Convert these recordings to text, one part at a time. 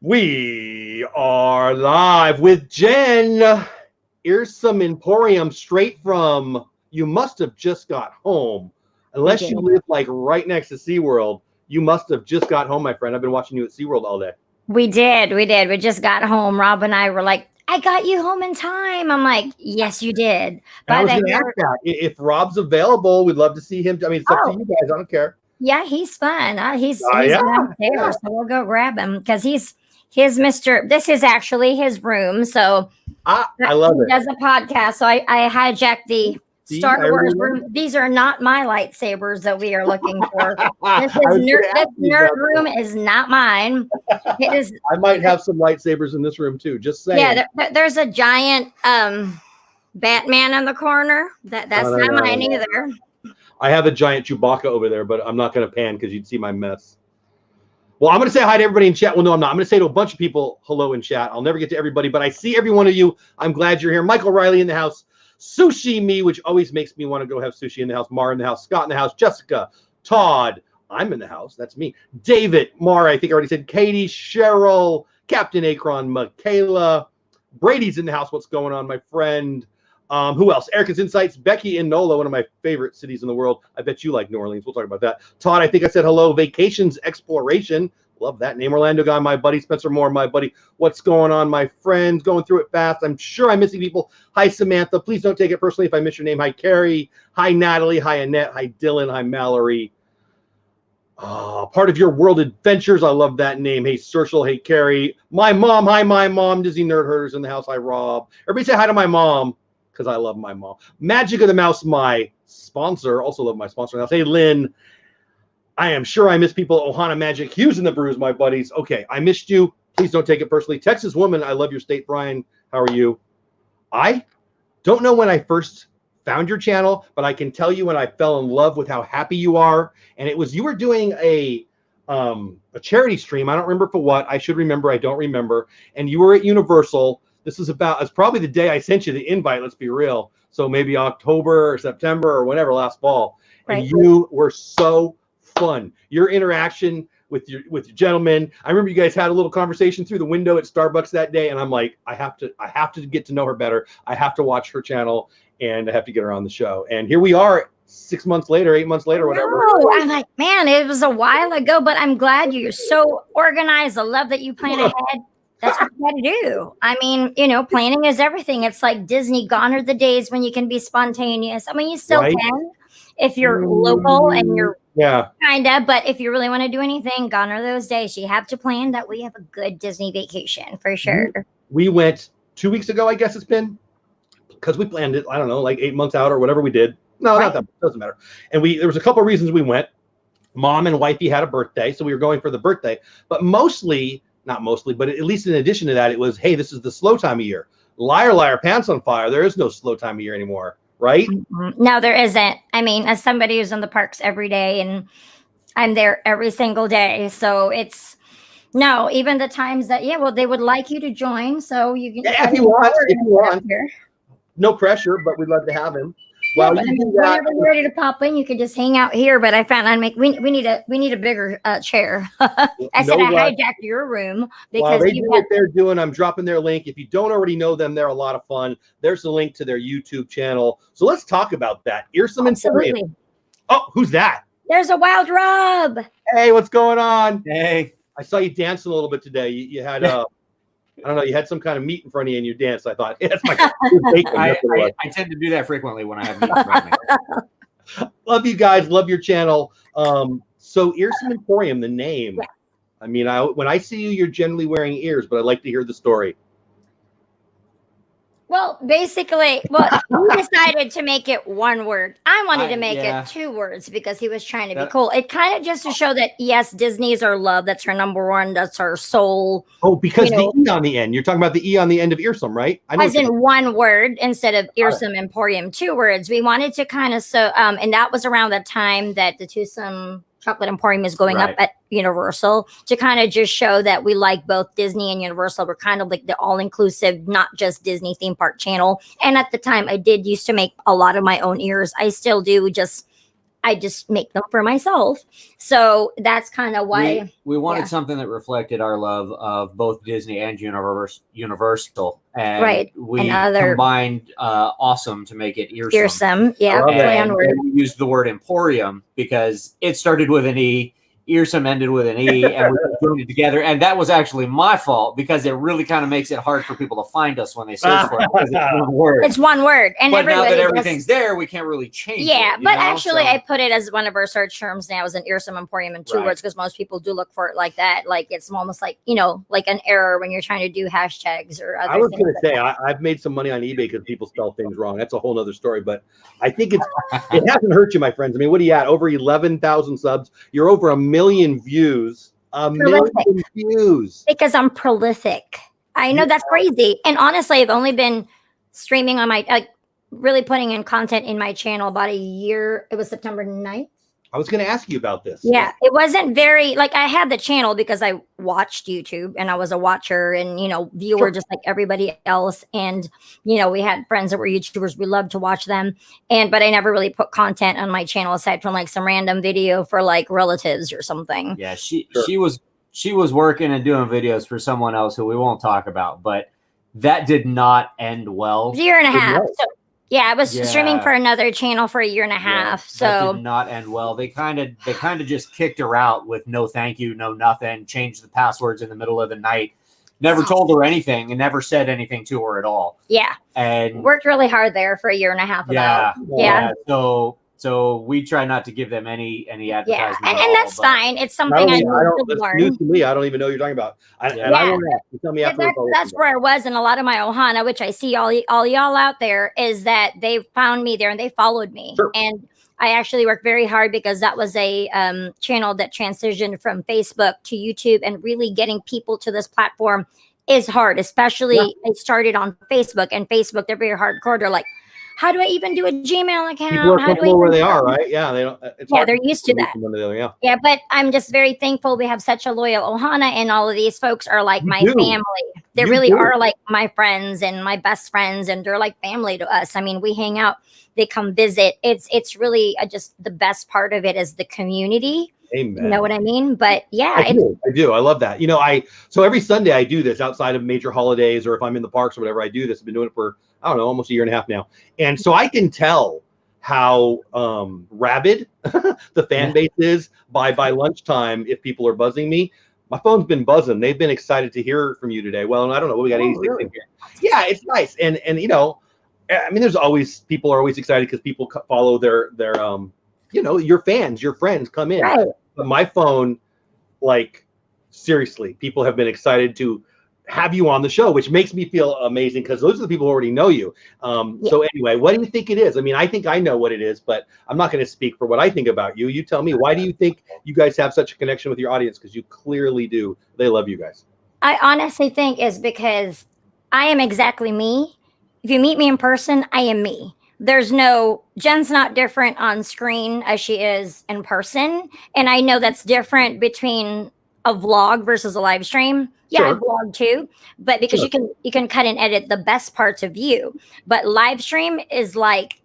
We are live with Jen, Earsome Emporium, straight from, you must have just got home. Unless you live like right next to SeaWorld, you must have just got home, my friend. I've been watching you at SeaWorld all day. We did. We just got home. Rob and I were like, I got you home in time. I'm like, yes, you did. But I was going to ask that. If Rob's available, we'd love to see him. I mean, it's up to you guys. I don't care. Yeah, he's fun. He's downstairs, so we'll go grab him because he's Mr. This is actually his room. So I love it. He does a podcast. So I hijacked the Star Wars room. These are not my lightsabers that we are looking for. This nerd room is not mine. It is. I might have some lightsabers in this room too. Just saying. Yeah, there's a giant Batman in the corner. That's not mine either. I have a giant Chewbacca over there, but I'm not going to pan because you'd see my mess. Well, I'm going to say hi to everybody in chat. Well, no, I'm not. I'm going to say to a bunch of people hello in chat. I'll never get to everybody, but I see every one of you. I'm glad you're here. Michael Ryleigh in the house. Sushi Me, which always makes me want to go have sushi in the house. Mara in the house. Scott in the house. Jessica. Todd. I'm in the house. That's me. David. Mara, I think I already said. Katie. Cheryl. Captain Akron. Michaela. Brady's in the house. What's going on, my friend? Who else? Erica's Insights. Becky in NOLA, one of my favorite cities in the world. I bet you like New Orleans. We'll talk about that. Todd, I think I said hello. Vacations Exploration. Love that name. Orlando guy, my buddy. Spencer Moore, my buddy. What's going on, my friends? Going through it fast. I'm sure I'm missing people. Hi, Samantha. Please don't take it personally if I miss your name. Hi, Carrie. Hi, Natalie. Hi, Annette. Hi, Dylan. Hi, Mallory. Part of your world adventures. I love that name. Hey, Sershel. Hey, Carrie. My mom. Hi, my mom. Disney Nerd Herders in the house. Hi, Rob. Everybody say hi to my mom because I love my mom. Magic of the Mouse, my sponsor. Also love my sponsor in the house. Hey, Lynn. I am sure I miss people. Ohana Magic, Hughes in the Brews, my buddies. Okay, I missed you. Please don't take it personally. Texas Woman, I love your state. Brian, how are you? I don't know when I first found your channel, but I can tell you when I fell in love with how happy you are. And it was, you were doing a charity stream. I don't remember for what. I should remember. I don't remember. And you were at Universal. This is it's probably the day I sent you the invite. Let's be real. So maybe October or September or whenever, last fall. Right. And you were so fun. Your interaction with your gentleman. I remember you guys had a little conversation through the window at Starbucks that day, and I'm like, I have to get to know her better. I have to watch her channel, and I have to get her on the show. And here we are, 6 months later, 8 months later, whatever. No, I'm like, man, it was a while ago, but I'm glad you're so organized. I love that you plan ahead. That's what you got to do. I mean, planning is everything. It's like Disney. Gone are the days when you can be spontaneous. I mean, you still can if you're local and you're kind of, but if you really want to do anything, gone are those days. You have to plan that we have a good Disney vacation for sure. We went 2 weeks ago, I guess it's been, because we planned it, I don't know, like 8 months out or whatever we did. No, not that, doesn't matter. And there was a couple of reasons we went. Mom and wifey had a birthday, so we were going for the birthday. But not mostly, but at least in addition to that, it was, hey, this is the slow time of year. Liar, liar, pants on fire. There is no slow time of year anymore. Right? No, there isn't. I mean, as somebody who's in the parks every day, and I'm there every single day, so it's even the times that they would like you to join, so you can. Yeah, if you want. No pressure, but we'd love to have him. Well, whenever you're ready to pop in, you can just hang out here. But I found we need a bigger chair. I said I hijacked your room because while they do what they're doing, I'm dropping their link. If you don't already know them, they're a lot of fun. There's the link to their YouTube channel. So let's talk about that. Earsome Emporium. Oh, who's that? There's a Wild Rob. Hey, what's going on? Hey, I saw you dancing a little bit today. You had I don't know, you had some kind of meat in front of you and you danced. I thought, that's my I tend to do that frequently when I have meat in front of me. Love you guys. Love your channel. So Earsome Emporium, the name. Yeah. I mean, when I see you, you're generally wearing ears, but I'd like to hear the story. Well, basically, we decided to make it one word. I wanted to make it 2 words because he was trying to be cool. It kind of just to show that, yes, Disney's our love. That's her number one. That's our soul. Oh, because the E on the end. You're talking about the E on the end of Earsome, right? As in one word instead of Earsome Emporium, 2 words. We wanted to kind of and that was around the time that the Twosome Chocolate Emporium is going up at Universal, to kind of just show that we like both Disney and Universal. We're kind of like the all-inclusive, not just Disney theme park channel. And at the time, I did used to make a lot of my own ears. I still do, just I just make them for myself. So that's kind of why we wanted something that reflected our love of both Disney and Universal. And we combined awesome to make it Earsome. Earsome, yeah. Play on words. We used the word Emporium because it started with an E. Earsome ended with an E, and we put it together. And that was actually my fault because it really kind of makes it hard for people to find us when they search for it. Because it's one word. It's one word. And but now that everything's there, we can't really change it. Yeah, but actually, I put it as one of our search terms now as an Earsome Emporium in 2 words because most people do look for it like that. Like it's almost like, like an error when you're trying to do hashtags or other things. I was going to say, I've made some money on eBay because people spell things wrong. That's a whole other story. But I think it hasn't hurt you, my friends. I mean, what are you at? Over 11,000 subs. You're over 1 million views. Because I'm prolific. I know that's crazy. And honestly, I've only been streaming on my, really putting in content in my channel about a year. It was September 9th. I was going to ask you about this. Yeah, it wasn't very, I had the channel because I watched YouTube and I was a watcher and, viewer just like everybody else. And, we had friends that were YouTubers. We loved to watch them. But I never really put content on my channel aside from some random video for relatives or something. Yeah, she was working and doing videos for someone else who we won't talk about, but that did not end well. A year and a half. So, yeah, I was streaming for another channel for a year and a half. So that did not end well. They kind of just kicked her out with no thank you, no nothing, changed the passwords in the middle of the night. Never told her anything and never said anything to her at all. Yeah. And worked really hard there for a year and a half. Yeah. So we try not to give them any advertisement. Yeah, and that's fine. It's something I need to learn. News to me. I don't even know what you're talking about. I don't know. You tell me after. That's where I was in a lot of my Ohana, which I see all y'all out there, is that they found me there and they followed me. Sure. And I actually worked very hard because that was a channel that transitioned from Facebook to YouTube, and really getting people to this platform is hard, especially they started on Facebook, and Facebook, they're very hardcore. They're like, how do I even do a Gmail account? People are comfortable where they are, right? Yeah, they don't. They're used to that. Yeah, but I'm just very thankful we have such a loyal Ohana, and all of these folks are like my family. They really are like my friends and my best friends, and they're like family to us. I mean, we hang out, they come visit. It's really just the best part of it is the community. Amen. You know what I mean? But yeah, I do. I love that. So every Sunday I do this outside of major holidays, or if I'm in the parks or whatever, I do this. I've been doing it for, I don't know, almost a year and a half now. And so I can tell how rabid the fan base is by lunchtime if people are buzzing me. My phone's been buzzing. They've been excited to hear from you today. Well, I don't know. We got 86 in here. Yeah, it's nice. And I mean, people are always excited because people follow their your fans, your friends come in. Right. But my phone, seriously, people have been excited to have you on the show, which makes me feel amazing because those are the people who already know you. So anyway, what do you think it is? I mean, I think I know what it is, but I'm not going to speak for what I think about you. You tell me, why do you think you guys have such a connection with your audience? Because you clearly do. They love you guys. I honestly think is because I am exactly me. If you meet me in person, I am me. Jen's not different on screen as she is in person. And I know that's different between a vlog versus a live stream. Yeah, I vlog too, but because you can cut and edit the best parts of you. But live stream is like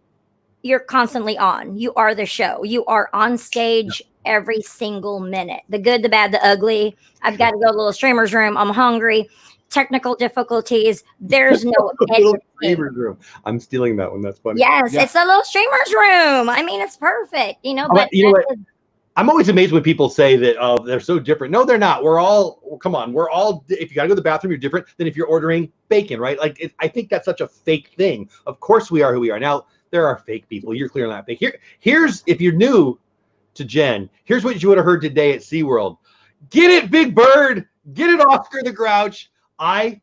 you're constantly on. You are the show. You are on stage every single minute. The good, the bad, the ugly. I've got to go to the little streamer's room. I'm hungry. Technical difficulties. There's no little streamer's room. I'm stealing that one. That's funny. Yes, it's a little streamer's room. I mean, it's perfect. But I'm always amazed when people say that they're so different. No, they're not. We're all if you got to go to the bathroom, you're different than if you're ordering bacon, right? I think that's such a fake thing. Of course we are who we are. Now, there are fake people. You're clearly not fake. Here's if you're new to Jen, here's what you would have heard today at SeaWorld. Get it, Big Bird. Get it, Oscar the Grouch. I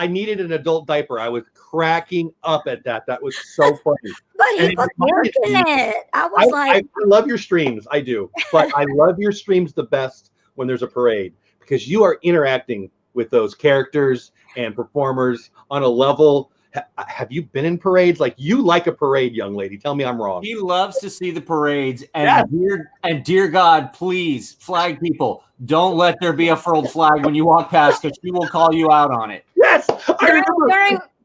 needed an adult diaper. I was cracking up at that. That was so funny. But he was working it. I love your streams. I do. But I love your streams the best when there's a parade because you are interacting with those characters and performers on a level. Have you been in parades? You like a parade, young lady. Tell me I'm wrong. He loves to see the parades. And dear God, please, flag people, don't let there be a furled flag when you walk past because she will call you out on it. Yes.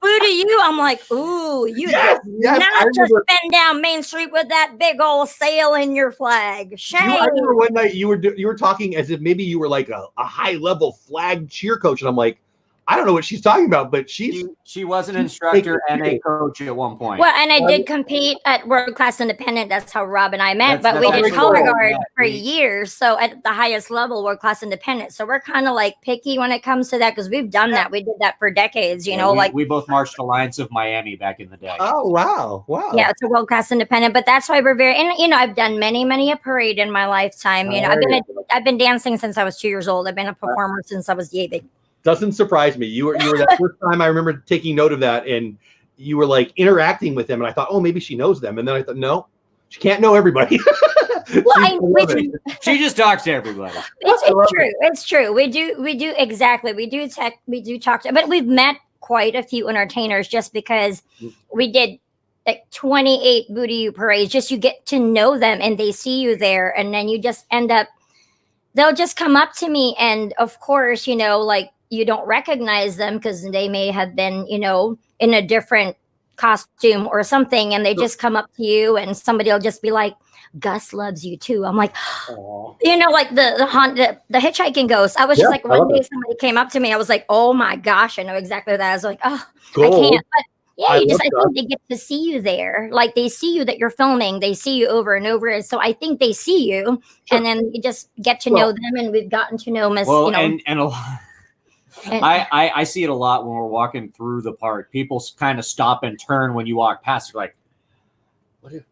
boo to you. I'm like, ooh, you Yes, did yes, not I just remember. been down Main Street with that big old sail in your flag. Shame. I remember one night you were talking as if maybe you were like a high level flag cheer coach, and I'm like, I don't know what she's talking about, but she was an instructor and a coach at one point. Well, and I did compete at World Class Independent. That's how Rob and I met. But we did actually color cool. guard Yeah, for years. So at the highest level, World Class Independent. So we're kind of like picky when it comes to that because we've done that. We did that for decades. You know, like we both marched Alliance of Miami back in the day. Oh wow. yeah, it's a World Class Independent. But that's why we're very. And you know, I've done many a parade in my lifetime. You know, I've been dancing since I was 2 years old. I've been a performer since I was baby. Doesn't surprise me. You were that first time I remember taking note of that, and you were like interacting with them, and I thought, oh, maybe she knows them, and then I thought, no, she can't know everybody. She just talks to everybody. It's true. We do exactly. We do talk to, but we've met quite a few entertainers just because we did like 28 Booty You parades. Just you get to know them, and they see you there, and then you just end up. They'll just come up to me, and of course, you know, like. You don't recognize them because they may have been, you know, in a different costume or something, and they just come up to you, and somebody will just be like, "Gus loves you too." I'm like, you know, like the hitchhiking ghost. I was just like, one day somebody came up to me, I was like, "Oh my gosh, I know exactly that." I was like, "Oh, I can't." But yeah, I think they get to see you there. Like they see you that you're filming. They see you over and over. And so I think they see you, and then you just get to know them, and we've gotten to know Miss. Well, you know, and a lot. I see it a lot when we're walking through the park. People kind of stop and turn when you walk past. They're like,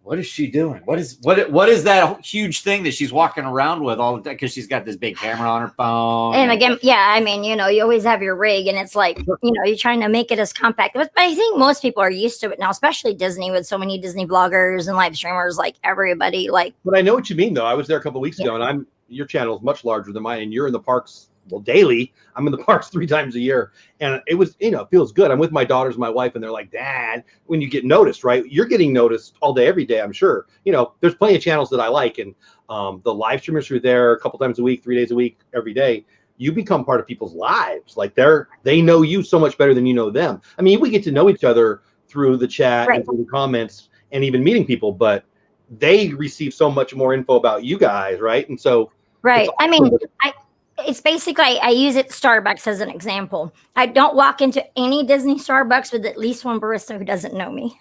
what is she doing? What is that huge thing that she's walking around with all the time? Because she's got this big camera on her phone. And again, yeah, I mean, you know, you always have your rig, and it's like, you know, you're trying to make it as compact. But I think most people are used to it now, especially Disney with so many Disney vloggers and live streamers, like everybody. Like, but I know what you mean, though. I was there a couple of weeks ago, and your channel is much larger than mine, and you're in the parks. Well, daily. I'm in the parks 3 times a year, and it was, you know, it feels good. I'm with my daughters, my wife, and they're like, Dad, when you get noticed, right? You're getting noticed all day, every day. I'm sure, you know, there's plenty of channels that I like, and the live streamers who are there a couple times a week, 3 days a week, every day. You become part of people's lives. Like they know you so much better than you know them. I mean, we get to know each other through the chat and through the comments and even meeting people, but they receive so much more info about you guys, right? And so, right. I mean, it's basically, I use it Starbucks as an example. I don't walk into any Disney Starbucks with at least one barista who doesn't know me.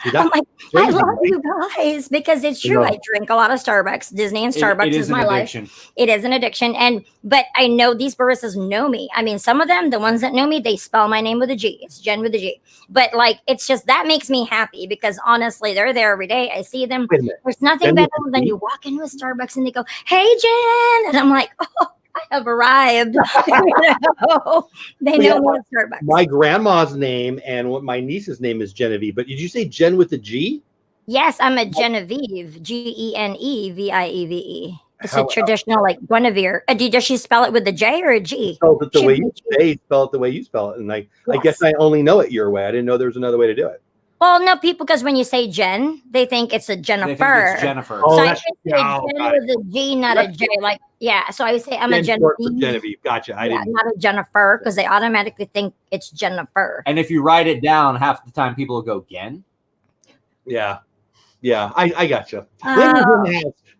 I'm like, I love you guys because it's true. I drink a lot of Starbucks. Disney and Starbucks is my life. It is an addiction. But I know these baristas know me. I mean, some of them, the ones that know me, they spell my name with a G. It's Jen with a G. But like, it's just, that makes me happy because honestly, they're there every day. I see them. There's nothing better than you walk into a Starbucks and they go, "Hey, Jen." And I'm like, oh, I have arrived. They know me at Starbucks. My grandma's name and what my niece's name is Genevieve. But did you say Jen with a G? Yes, I'm a Genevieve. Genevieve. It's a traditional like Guinevere. Does she spell it with a J or a G? Spell it the way you say, spell it the way you spell it. And I guess I only know it your way. I didn't know there was another way to do it. Well, no, people, because when you say Jen, they think it's a Jennifer. It's Jennifer. So I say Jen with a G, not a J. Like, yeah. So I would say I'm a Genevieve. Genevieve. Gotcha. I didn't. Not a Jennifer, because they automatically think it's Jennifer. And if you write it down, half the time people will go, "Gen?" Yeah. Yeah. I gotcha.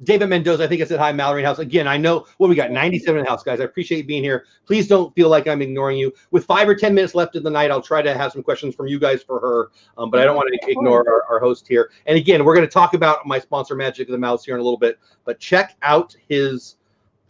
David Mendoza, I think I said hi, Mallory in house. Again, I know what we got 97 in the house, guys. I appreciate you being here. Please don't feel like I'm ignoring you. With 5 or 10 minutes left of the night, I'll try to have some questions from you guys for her. But I don't want to ignore our host here. And again, we're going to talk about my sponsor, Magic of the Mouse, here in a little bit. But check out his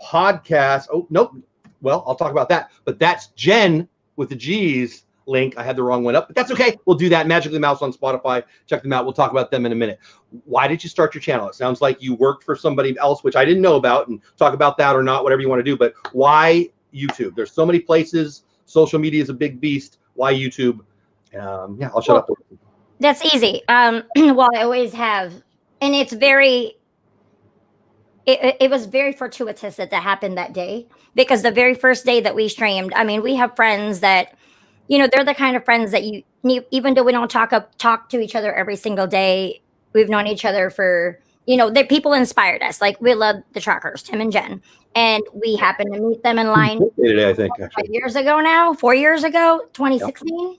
podcast. Oh, nope. Well, I'll talk about that. But that's Jen with the G's link. I had the wrong one up, but that's okay. We'll do that. Magic of the Mouse on Spotify. Check them out. We'll talk about them in a minute. Why did you start your channel? It sounds like you worked for somebody else, which I didn't know about, and talk about that or not, whatever you want to do. But why YouTube? There's so many places. Social media is a big beast. Why YouTube? Yeah, I'll shut up. That's easy. Well, I always have, and it's very. It was very fortuitous that happened that day, because the very first day that we streamed, I mean, we have friends that, you know, they're the kind of friends that even though we don't talk to each other every single day, we've known each other for the people inspired us. Like we love the truckers, Tim and Jen, and we happened to meet them in line today, I think, 4 years ago, 2016. Yep.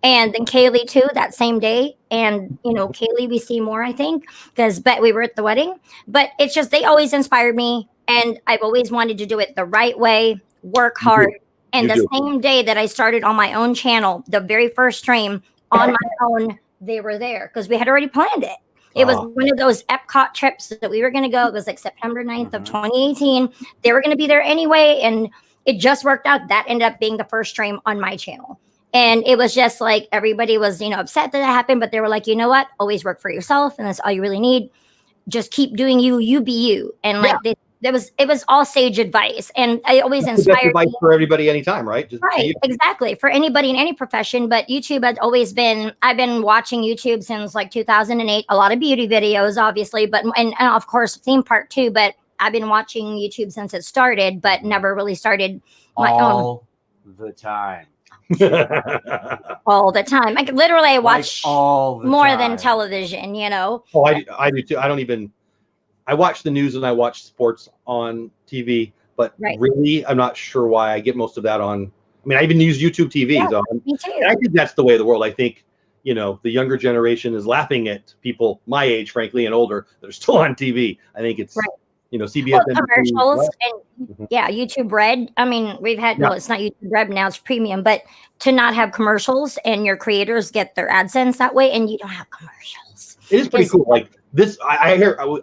And then Kaylee too, that same day. And, Kaylee, we see more, I think, but we were at the wedding. But it's just, they always inspired me. And I've always wanted to do it the right way, work hard. And the same day that I started on my own channel, the very first stream on my own, they were there because we had already planned it. It was one of those Epcot trips that we were going to go. It was like September 9th of 2018. They were going to be there anyway. And it just worked out. That ended up being the first stream on my channel. And it was just like everybody was, upset that happened. But they were like, you know what? Always work for yourself. And that's all you really need. Just keep doing you. You be you. And like it was all sage advice. And I always inspired advice for everybody anytime, right? Right. Exactly. For anybody in any profession. But YouTube has always been, I've been watching YouTube since like 2008. A lot of beauty videos, obviously. But and of course, theme park too. But I've been watching YouTube since it started, but never really started my own. All the time. All the time. I watch all the more time. Than television, Oh, I do too. I watch the news and I watch sports on TV, but really, I'm not sure why I get most of that on. I mean, I even use YouTube TV. Yeah, so me too. I think that's the way of the world. I think, the younger generation is laughing at people my age, frankly, and older that are still on TV. I think it's, CBS. Commercials and YouTube Red. I mean, we've had, it's not YouTube Red now, it's premium, but to not have commercials and your creators get their AdSense that way and you don't have commercials. It is pretty cool. Like this, I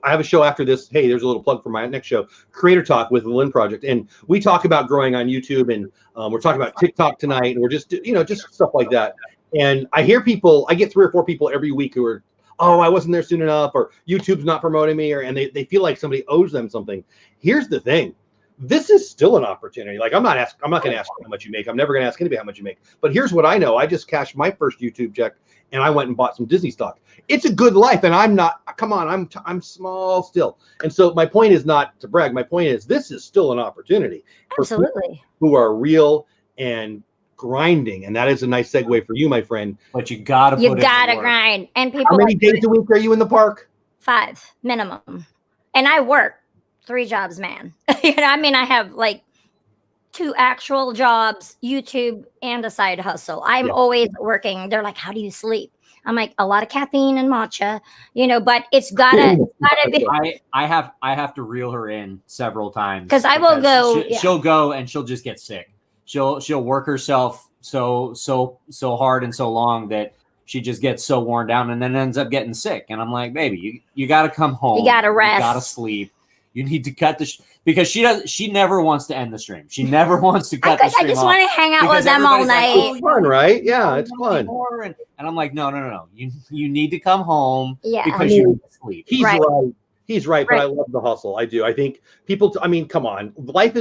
have a show after this. Hey, there's a little plug for my next show, Creator Talk with the Lynn Project. And we talk about growing on YouTube and we're talking about TikTok tonight. And we're just, just stuff like that. And I get 3 or 4 people every week who are, oh, I wasn't there soon enough, or YouTube's not promoting me, and they feel like somebody owes them something. Here's the thing. This is still an opportunity. Like I'm not going to ask how much you make. I'm never going to ask anybody how much you make. But here's what I know. I just cashed my first YouTube check and I went and bought some Disney stock. It's a good life. And I'm small still. And so my point is not to brag. My point is this is still an opportunity. Absolutely. Who are real and grinding, and that is a nice segue for you, my friend. But you gotta grind. And people, how many days a week are you in the park? 5 minimum, and I work 3 jobs, man. I have like 2 actual jobs, YouTube, and a side hustle. I'm always working. They're like, how do you sleep? I'm like, a lot of caffeine and matcha, but it's gotta be. I have to reel her in several times because I will go. She'll go and she'll just get sick. She'll work herself so hard and so long that she just gets so worn down and then ends up getting sick. And I'm like, baby, you got to come home. You got to rest. You got to sleep. You need to cut because she never wants to end the stream. She never wants to cut the stream. I just want to hang out with them all night. It's fun, right? Yeah, it's fun. And I'm like, no. You need to come home because you need to sleep. He's right. But I love the hustle. I do. I think people, come on. Life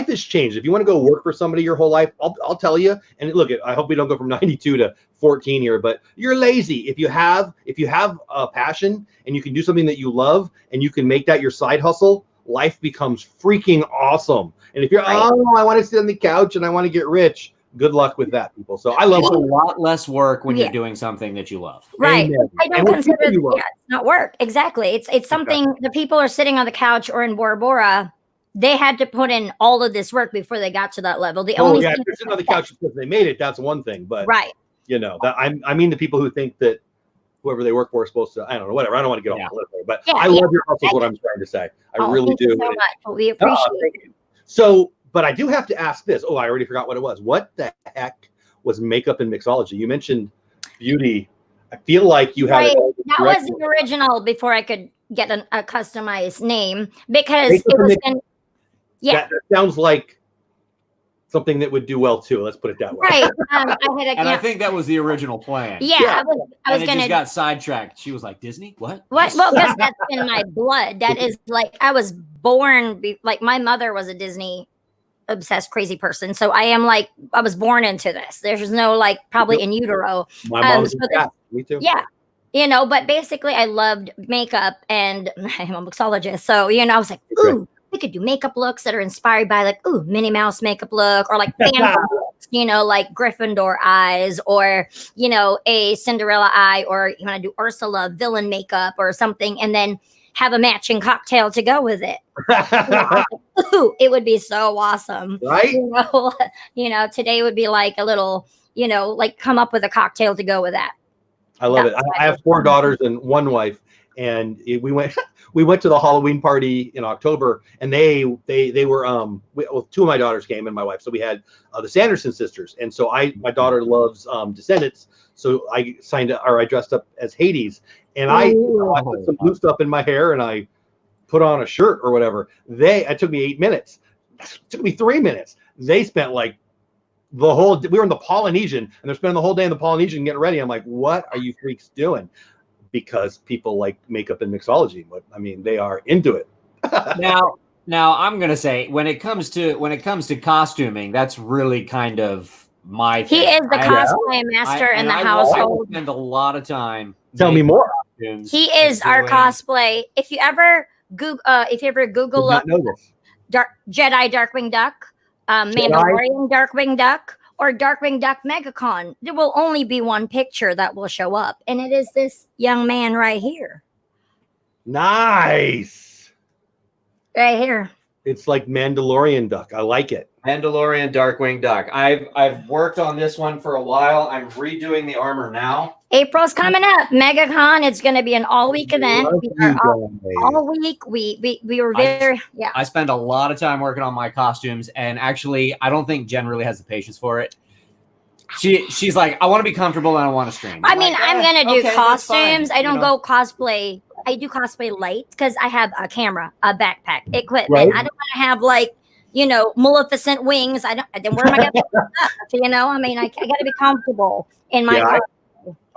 has changed. If you want to go work for somebody your whole life, I'll tell you. And look, I hope we don't go from 92 to 14 here, but you're lazy. If you have a passion and you can do something that you love and you can make that your side hustle, life becomes freaking awesome. And if you're, I want to sit on the couch and I want to get rich, good luck with that, people. So I love a lot less work when you're doing something that you love. Right. Amen. I don't consider it's not work. Exactly. It's something the people are sitting on the couch or in Bora Bora. They had to put in all of this work before they got to that level. If they're sitting on the couch because they made it, that's one thing. But I mean the people who think that whoever they work for is supposed to, I don't know, whatever. I don't want to get off political, but I love your hustle is what I'm trying to say. I really do. Thank you so much. We appreciate it. So, but I do have to ask this. Oh, I already forgot what it was. What the heck was makeup and mixology? You mentioned beauty. I feel like you had that was the original before I could get a customized name because it was that sounds like something that would do well too. Let's put it that way. Right. I think that was the original plan. Yeah. I was going to got sidetracked. She was like, Disney? What? Well, because that's in my blood. That is like, I was born, like my mother was a Disney obsessed, crazy person. So I was born into this. There's no probably in utero. My mom me too. Yeah. But basically I loved makeup and I'm a mixologist. So, I was like, ooh. We could do makeup looks that are inspired by Minnie Mouse makeup look or Fandoms looks, like Gryffindor eyes or, a Cinderella eye or you want to do Ursula villain makeup or something and then have a matching cocktail to go with it. Ooh, it would be so awesome. Right? Today would be like a little, like come up with a cocktail to go with that. I love it. I have 4 daughters and 1 wife, and we went to the Halloween party in October, and they were 2 of my daughters came and my wife, so we had the Sanderson sisters, and so my daughter loves Descendants, so I dressed up as Hades, and I put some blue stuff in my hair, and I put on a shirt or whatever. It took me 8 minutes. It took me 3 minutes. They spent like we were in the Polynesian, and they're spending the whole day in the Polynesian getting ready. I'm like, what are you freaks doing? Because people like makeup and mixology. But I mean, they are into it. Now I'm gonna say when it comes to costuming, that's really kind of my thing. He is the cosplay master in the household. I spend a lot of time. Tell me more. He is our cosplay. If you ever Google Jedi Darkwing Duck, Mandalorian Darkwing Duck, or Darkwing Duck MegaCon, there will only be one picture that will show up, and it is this young man right here. Nice. Right here. It's like Mandalorian Duck. I like it. Mandalorian Darkwing Duck. I've worked on this one for a while. I'm redoing the armor now. April's coming up. MegaCon. It's going to be an all-week event. All week. We were there. Yeah. I spend a lot of time working on my costumes, and actually, I don't think Jen really has the patience for it. She's like, I want to be comfortable and I want to stream. I'm going to do costumes. I don't go cosplay. I do cosplay light because I have a camera, a backpack, equipment. Right. I don't want to have Maleficent wings. Where am I going to put stuff? I got to be comfortable in my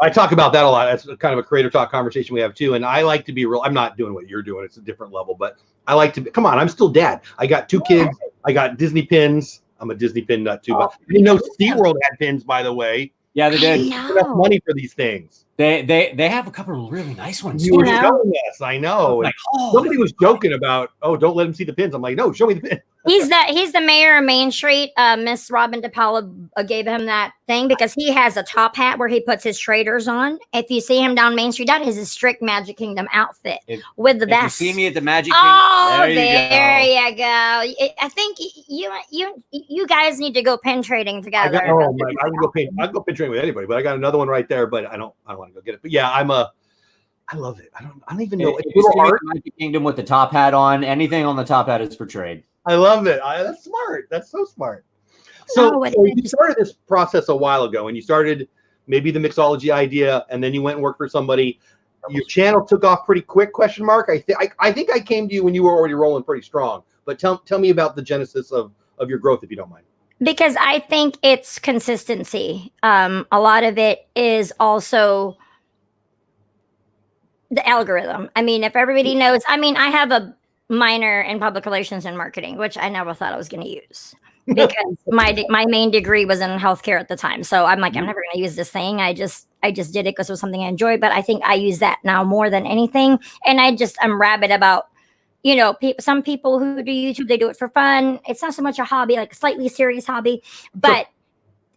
I talk about that a lot. That's kind of a creator talk conversation we have too. And I like to be real. I'm not doing what you're doing. It's a different level, but I like to be, come on, I'm still dad. I got 2 kids. I got Disney pins. I'm a Disney pin nut too. But SeaWorld had pins, by the way. Yeah, they did. Enough money for these things. They have a couple of really nice ones. You were showing us. I know. Somebody was joking about, don't let him see the pins. I'm like, no, show me the pin. He's the mayor of Main Street. Miss Robin DePaula gave him that thing because he has a top hat where he puts his traders on. If you see him down Main Street, that is his strict Magic Kingdom outfit with the vest. If you see me at the Magic Kingdom, there you go. I think you guys need to go pin trading together. I can go pin trading with anybody, but I got another one right there. But I don't want to go get it. But yeah, I love it. I don't even know. If you see Magic Kingdom with the top hat on, anything on the top hat is for trade. I love it. That's smart. That's so smart. So you started this process a while ago, and you started maybe the mixology idea, and then you went and worked for somebody. Your channel took off pretty quick? I think I came to you when you were already rolling pretty strong. But tell me about the genesis of your growth, if you don't mind. Because I think it's consistency. A lot of it is also the algorithm. I mean, if everybody knows, I have a minor in public relations and marketing, which I never thought I was going to use because my main degree was in healthcare at the time. So I'm like, I'm never going to use this thing. I just did it because it was something I enjoyed, but I think I use that now more than anything. And I'm rabid about, some people who do YouTube, they do it for fun. It's not so much a hobby, like a slightly serious hobby, but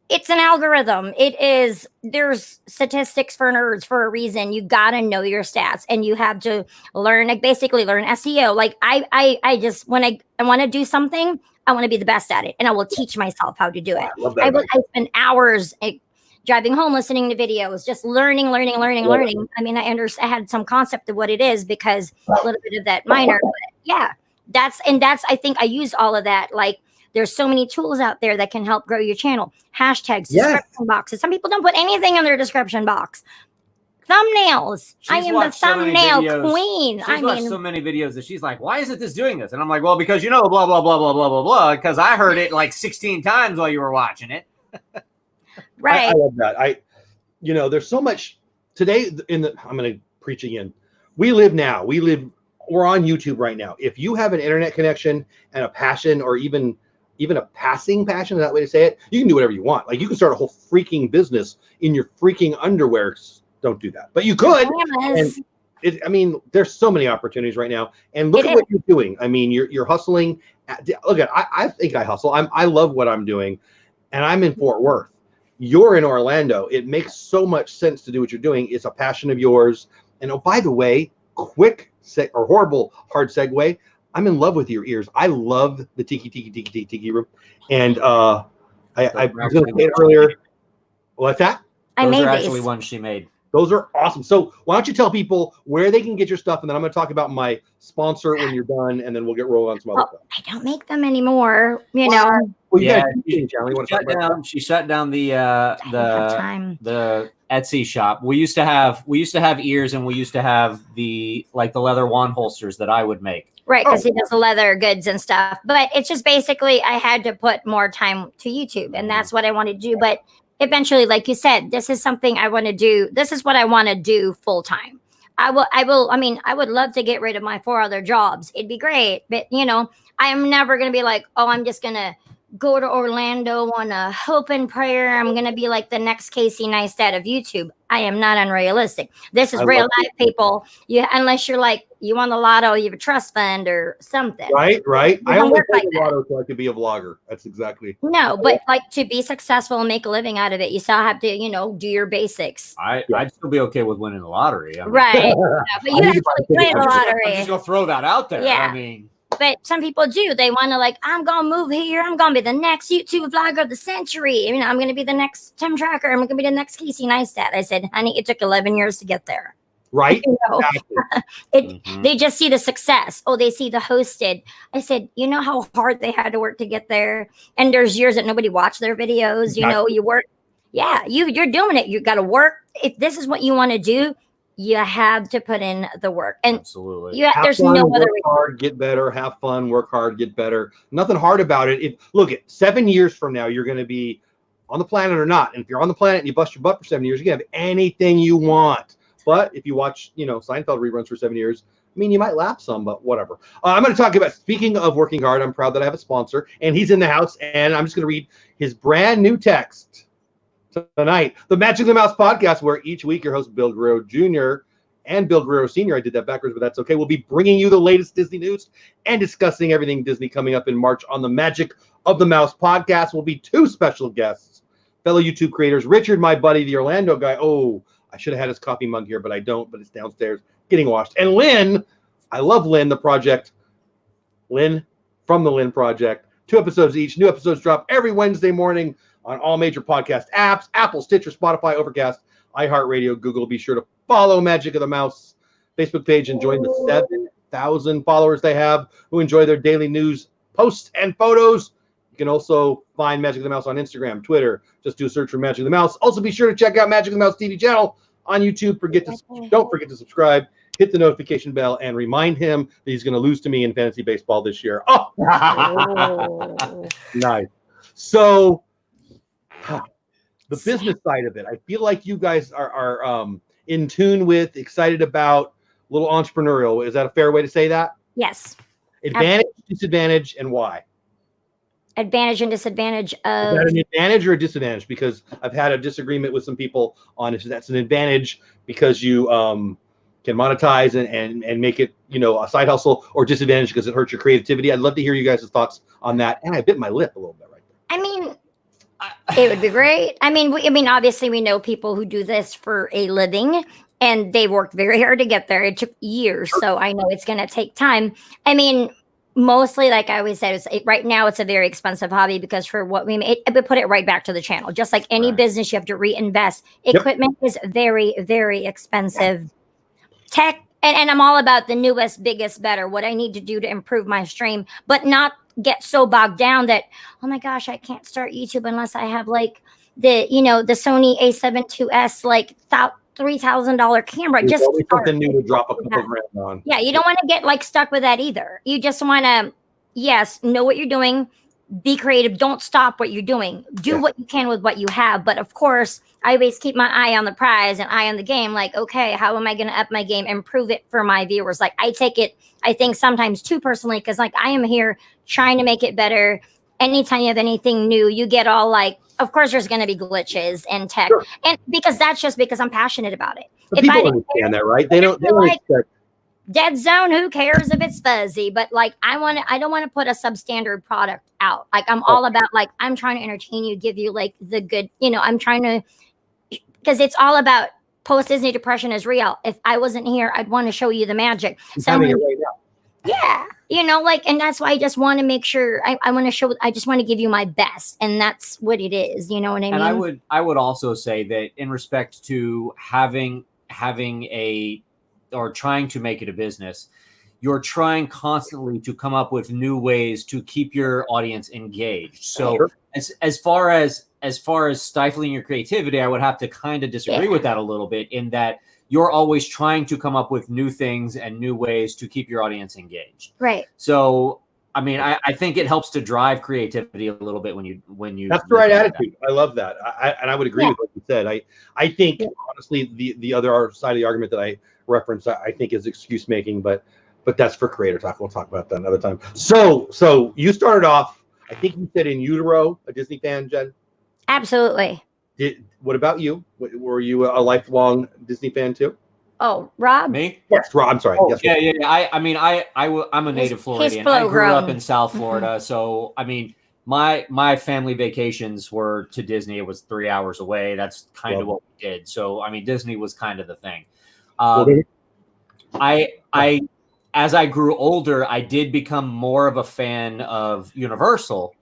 it's an algorithm. There's statistics for nerds for a reason. You got to know your stats and you have to learn SEO. Like I just, when I want to do something, I want to be the best at it and I will teach myself how to do it. I spend hours driving home, listening to videos, just learning. I mean, I had some concept of what it is because a little bit of that minor, but yeah, that's, I think I use all of that. Like, there's so many tools out there that can help grow your channel. Hashtags, description boxes. Some people don't put anything in their description box. Thumbnails. I am the thumbnail queen. She's watched so many videos that she's like, why isn't this doing this? And I'm like, well, because blah, blah, blah, blah, blah, blah, blah, because I heard it like 16 times while you were watching it. Right. I love that. There's so much today I'm going to preach again. We're on YouTube right now. If you have an internet connection and a passion or even a passing passion, is that way to say it? You can do whatever you want. Like you can start a whole freaking business in your freaking underwear. Don't do that, but you could. And there's so many opportunities right now. And look at what you're doing. I mean, you're hustling. I think I hustle. I love what I'm doing, and I'm in Fort Worth. You're in Orlando. It makes so much sense to do what you're doing. It's a passion of yours. And by the way, quick or horrible hard segue. I'm in love with your ears. I love the tiki room. And I was going to say it earlier. What's that? Those are actually ones she made. Those are awesome. So why don't you tell people where they can get your stuff, and then I'm going to talk about my sponsor when you're done, and then we'll get rolling on some other stuff. I don't make them anymore, you know. Well, She shut down the Etsy shop. We used to have ears, and we used to have the leather wand holsters that I would make. Right, because he does the leather goods and stuff. But it's just basically I had to put more time to YouTube, and that's what I wanted to do. But eventually, like you said, this is something I want to do. This is what I want to do full time. I would love to get rid of my 4 other jobs. It'd be great. But, you know, I am never going to be like, oh, I'm just going to go to Orlando on a hope and prayer. I'm going to be like the next Casey Neistat of YouTube. I am not unrealistic. This is real life, people. Unless you're like, you won the lotto, you have a trust fund or something. Right. I only played the lotto so I could be a vlogger. That's exactly. No, but like to be successful and make a living out of it, you still have to, you know, do your basics. I'd still be okay with winning the lottery. Right. Yeah, but you actually play the lottery. I'm just going to throw that out there. Yeah. I mean. But some people do. They want to like, I'm going to move here. I'm going to be the next YouTube vlogger of the century. You know, I'm going to be the next Tim Tracker. I'm going to be the next Casey Neistat. I said, honey, it took 11 years to get there. Right. You know? Exactly. They just see the success. Oh, they see the hosted. I said, you know how hard they had to work to get there? And there's years that nobody watched their videos. Exactly. You know, you work. Yeah, you're doing it. You got to work. If this is what you want to do, you have to put in the work. And absolutely, there's no other way. Work hard, get better. Have fun, work hard, get better. Nothing hard about it. Look, 7 years from now, you're going to be on the planet or not. And if you're on the planet and you bust your butt for 7 years, you can have anything you want. But if you watch, you know, Seinfeld reruns for 7 years, I mean, you might laugh some, but whatever. I'm going to talk about, speaking of working hard, I'm proud that I have a sponsor, and he's in the house, and I'm just going to read his brand new text tonight. The Magic of the Mouse podcast, where each week your host, Bill Guerrero Jr. and Bill Guerrero Sr., I did that backwards, but that's okay. We'll be bringing you the latest Disney news and discussing everything Disney coming up in March on the Magic of the Mouse podcast. Will be 2 special guests, fellow YouTube creators, Richard, my buddy, the Orlando guy. Oh, I should have had his coffee mug here, but I don't, but it's downstairs getting washed. And Lynn, I love Lynn, the project. Lynn from the Lynn Project. 2 episodes each. New episodes drop every Wednesday morning on all major podcast apps, Apple, Stitcher, Spotify, Overcast, iHeartRadio, Google. Be sure to follow Magic of the Mouse Facebook page and join the 7,000 followers they have who enjoy their daily news posts and photos. You can also find Magic of the Mouse on Instagram, Twitter. Just do a search for Magic of the Mouse. Also, be sure to check out Magic of the Mouse TV channel on YouTube. Don't forget to subscribe, hit the notification bell, and remind him that he's going to lose to me in fantasy baseball this year. Oh, nice. So, the business side of it, I feel like you guys are in tune with, excited about, a little entrepreneurial. Is that a fair way to say that? Yes. Advantage, disadvantage, and why? Advantage and disadvantage of. Is that an advantage or a disadvantage? Because I've had a disagreement with some people on if that's an advantage because you can monetize and make it, you know, a side hustle, or disadvantage because it hurts your creativity. I'd love to hear you guys' thoughts on that. And I bit my lip a little bit right there. I mean, it would be great. I mean, obviously we know people who do this for a living and they worked very hard to get there. It took years. So I know it's going to take time. I mean, mostly, like I always said, right now it's a very expensive hobby because for what we made, we put it right back to the channel. Just like any business, you have to reinvest. Equipment is very, very expensive. Tech, and I'm all about the newest, biggest, better, what I need to do to improve my stream, but not get so bogged down that, oh my gosh, I can't start YouTube unless I have like the Sony A7 IIs, like $3,000 camera. There's just always something new to drop a couple grand on. Yeah, you don't want to get like stuck with that either. You just want to, know what you're doing, be creative. Don't stop what you're doing. Do what you can with what you have. But of course, I always keep my eye on the prize and eye on the game. Like, okay, how am I going to up my game, improve it for my viewers? Like, I take it, I think sometimes too personally, because like I am here trying to make it better. Anytime you have anything new, you get all like, of course, there's going to be glitches and tech, and because that's just because I'm passionate about it. But people understand that, right? They don't expect. Dead zone, who cares if it's fuzzy? But like I don't want to put a substandard product out. Like I'm all about like I'm trying to entertain you, give you like the good, I'm trying to, because it's all about post-Disney depression is real. If I wasn't here, I'd want to show you the magic. So Having it right now. yeah, and that's why I just want to make sure I want to I just want to give you my best, and that's what it is. You know what I mean? And I would also say that in respect to having or trying to make it a business, you're trying constantly to come up with new ways to keep your audience engaged. So Sure. as far as stifling your creativity, I would have to kind of disagree with that a little bit, in that you're always trying to come up with new things and new ways to keep your audience engaged. Right. So, I mean, I think it helps to drive creativity a little bit when you. That's the right attitude. I love that. I would agree with what you said. I think honestly, the other side of the argument that I referenced, I think is excuse making, but that's for creator talk. We'll talk about that another time. So you started off, I think you said in utero, a Disney fan, Jen? Absolutely. What about you? Were you a lifelong Disney fan too? Oh, Rob? Me? Yes, Rob. I'm sorry. Oh, yes, yeah. I mean, I'm a native Floridian. I grew up in South Florida, so I mean, my family vacations were to Disney. It was 3 hours away. That's kind of what we did. So I mean, Disney was kind of the thing. I as I grew older, I did become more of a fan of Universal.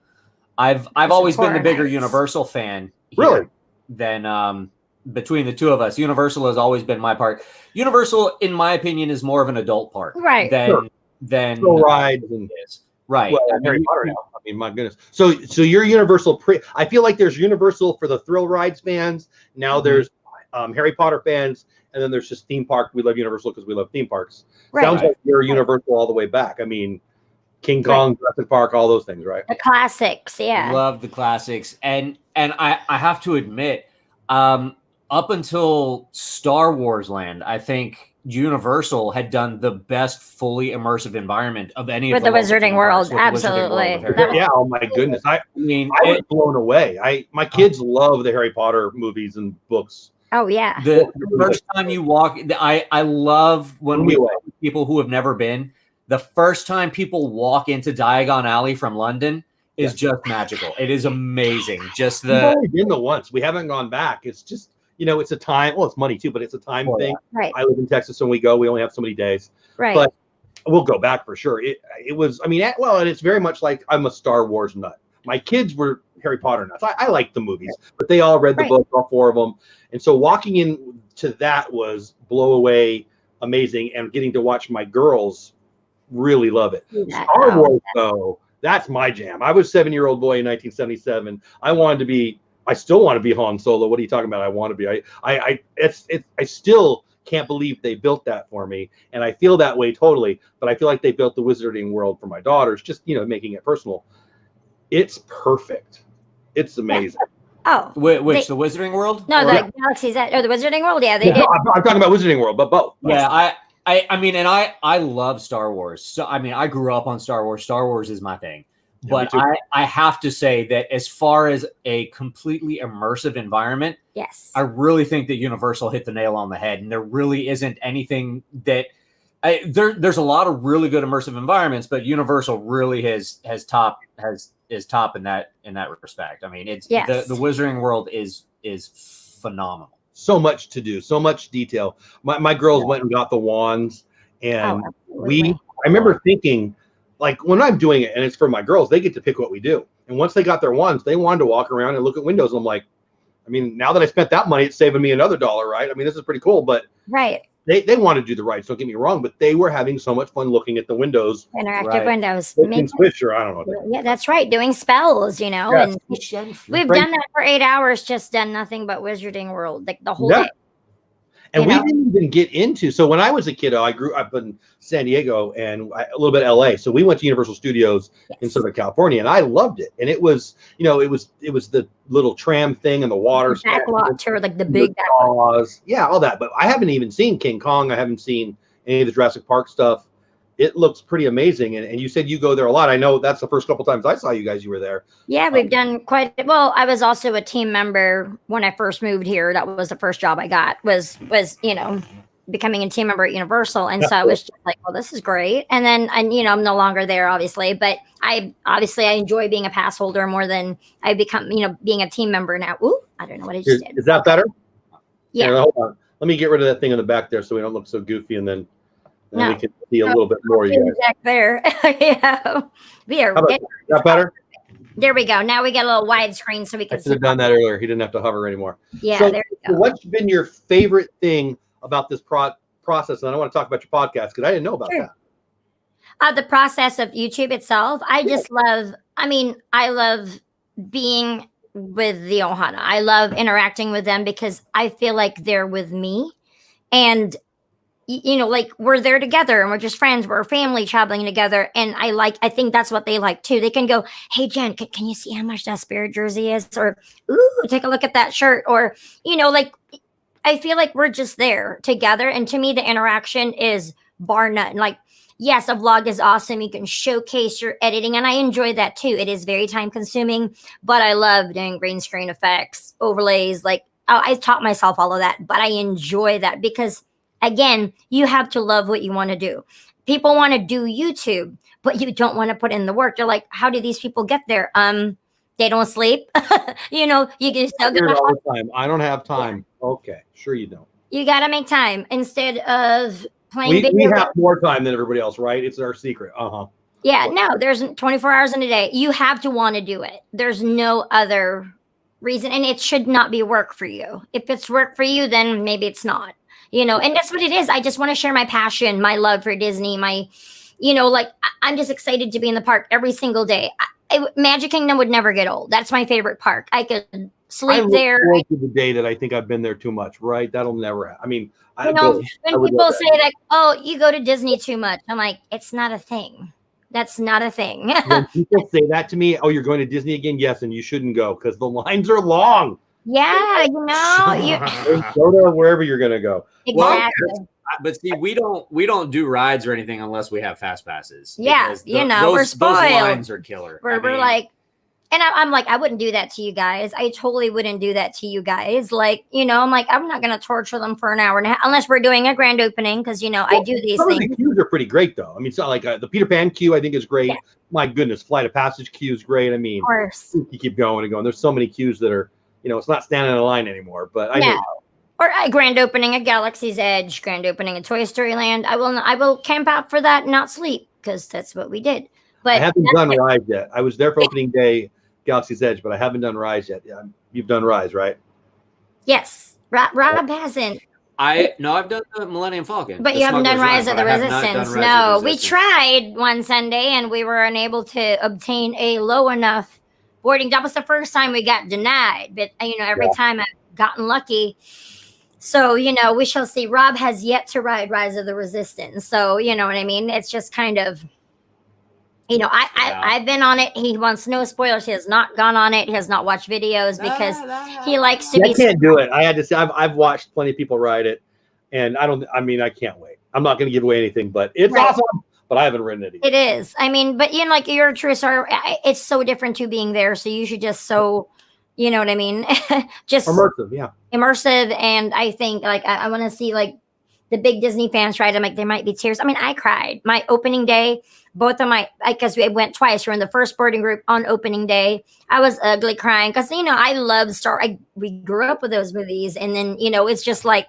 I've always been the bigger Universal fan. Really? Than between the two of us. Universal has always been my part. Universal, in my opinion, is more of an adult park, right? Than rides and right. Well, Harry Potter now. I mean, my goodness. So you're Universal I feel like there's Universal for the thrill rides fans. Now there's Harry Potter fans, and then there's just theme park. We love Universal because we love theme parks. Right. Sounds like you're Universal all the way back. I mean, King Kong, Jurassic Park, all those things, right? The classics, yeah. Love the classics, and I have to admit, up until Star Wars Land, I think Universal had done the best fully immersive environment of any with of the Wizarding World. Absolutely. Yeah. Oh my goodness. I was blown away. My kids love the Harry Potter movies and books. Oh yeah. The first time you walk, I love when we walk with people who have never been. The first time people walk into Diagon Alley from London is just magical. It is amazing. Just We've only been the once. We haven't gone back. It's just, it's a time. Well, it's money too, but it's a time thing. Right. I live in Texas, and we go. We only have so many days. Right. But we'll go back for sure. It was. I mean, and it's very much like I'm a Star Wars nut. My kids were Harry Potter nuts. I like the movies, but they all read the book, all four of them. And so walking into that was blow away, amazing, and getting to watch my girls really love it. Star Wars, though, that's my jam. I was a 7-year-old boy in 1977. I still want to be Han Solo. What are you talking about? I want to be. I still can't believe they built that for me, and I feel that way totally. But I feel like they built the Wizarding World for my daughters, just making it personal. It's perfect. It's amazing. Oh, which the Wizarding World? No, the Galaxy's Edge or the Wizarding World. Yeah, they did. I'm talking about Wizarding World, but both. Yeah, I mean, and I love Star Wars. So I mean, I grew up on Star Wars. Star Wars is my thing. But I have to say that as far as a completely immersive environment, yes, I really think that Universal hit the nail on the head. And there really isn't anything that there's a lot of really good immersive environments, but Universal really is top in that respect. I mean, it's the Wizarding World is phenomenal. So much to do, so much detail. My girls went and got the wands, and I remember thinking, like, when I'm doing it and it's for my girls, they get to pick what we do. And once they got their wands, they wanted to walk around and look at windows. And I'm like, I mean, now that I spent that money, it's saving me another $1, right? I mean, this is pretty cool, but they want to do the rides, don't get me wrong, but they were having so much fun looking at the windows. Interactive windows. Swish, or I don't know. Yeah, that's right. Doing spells, and we've done that for 8 hours, just done nothing but Wizarding World, like the whole day. And we didn't even get into. So when I was a kiddo, I grew up in San Diego and a little bit LA. So we went to Universal Studios in Southern California, and I loved it. And it was, it was the little tram thing and the water backlot tour, like the big backlot. Yeah, all that. But I haven't even seen King Kong. I haven't seen any of the Jurassic Park stuff. It looks pretty amazing. And you said you go there a lot. I know that's the first couple times I saw you guys, you were there. Yeah, we've done quite well. I was also a team member when I first moved here. That was the first job I got was becoming a team member at Universal. And so I was just like, well, this is great. And then I'm no longer there, obviously, but I enjoy being a pass holder more than I become, being a team member now. Ooh, I don't know what I just did. Is that better? Yeah. Hold on. Let me get rid of that thing in the back there so we don't look so goofy, and then No. we can see a little bit more of you guys. Back there. Yeah. We are How about that better? There we go. Now we get a little widescreen so we I can should see. have done that earlier. He didn't have to hover anymore. Yeah, So, there we go. what's been your favorite thing about this process? And I want to talk about your podcast because I didn't know about that. The process of YouTube itself, I just love, I love being with the Ohana. I love interacting with them because I feel like they're with me. And, like we're there together and we're just friends. We're a family traveling together. And I think that's what they like too. They can go, hey, Jen, can you see how much that Spirit jersey is? Or, ooh, take a look at that shirt. Or, like, I feel like we're just there together. And to me, the interaction is bar none. Like, yes, a vlog is awesome. You can showcase your editing. And I enjoy that too. It is very time consuming, but I love doing green screen effects, overlays. Like, I taught myself all of that, but I enjoy that because, again, you have to love what you want to do. People want to do YouTube, but you don't want to put in the work. You're like, how do these people get there? They don't sleep. You can still get all the time. I don't have time. Yeah. Okay, sure you don't. You got to make time instead of playing video. We have more time than everybody else, right? It's our secret. Yeah, no, there's 24 hours in a day. You have to want to do it. There's no other reason, and it should not be work for you. If it's work for you, then maybe it's not. And that's what it is. I just want to share my passion, my love for Disney, I'm just excited to be in the park every single day. Magic Kingdom would never get old. That's my favorite park. I could sleep there. I look forward to the day that I think I've been there too much, right? That'll never happen. When people say that, oh, you go to Disney too much, I'm like, it's not a thing. That's not a thing. When people say that to me, oh, you're going to Disney again? Yes, and you shouldn't go because the lines are long. Yeah, go to wherever you're going to go. Exactly. Well, but see, we don't do rides or anything unless we have fast passes. Yeah, we're spoiled. Those lines are killer. We're like, and I'm like, I wouldn't do that to you guys. I totally wouldn't do that to you guys. Like, I'm like, I'm not going to torture them for an hour and a half unless we're doing a grand opening because, I do these things. The queues are pretty great, though. It's not like the Peter Pan queue, I think, is great. Yeah. My goodness, Flight of Passage queue is great. Of course. You keep going and going. There's so many queues that are, it's not standing in a line anymore. But I know. Or a grand opening at Galaxy's Edge, grand opening at Toy Story Land. I will camp out for that and not sleep because that's what we did. But I haven't done Rise yet. I was there for opening day, Galaxy's Edge, but I haven't done Rise yet. Yeah, you've done Rise, right? Yes. Rob hasn't. I've done the Millennium Falcon. But you haven't done Rise of the Resistance. No, we tried one Sunday and we were unable to obtain a low enough boarding. That was the first time we got denied. But, every time I've gotten lucky. So, we shall see. Rob has yet to ride Rise of the Resistance. So, you know what I mean? It's just kind of, I've been on it. He wants no spoilers. He has not gone on it. He has not watched videos because he likes to be. I can't do it. I had to say, I've watched plenty of people ride it. And I can't wait. I'm not going to give away anything, but it's awesome. But I haven't ridden it either. It is. But like you're a true star. It's so different to being there. So you should just you know what I mean? Just immersive, yeah. Immersive. And I think I want to see the big Disney fans ride. I'm like, there might be tears. I cried. My opening day, both of because we went twice. We're in the first boarding group on opening day. I was ugly crying because, I love we grew up with those movies. And then, it's just like,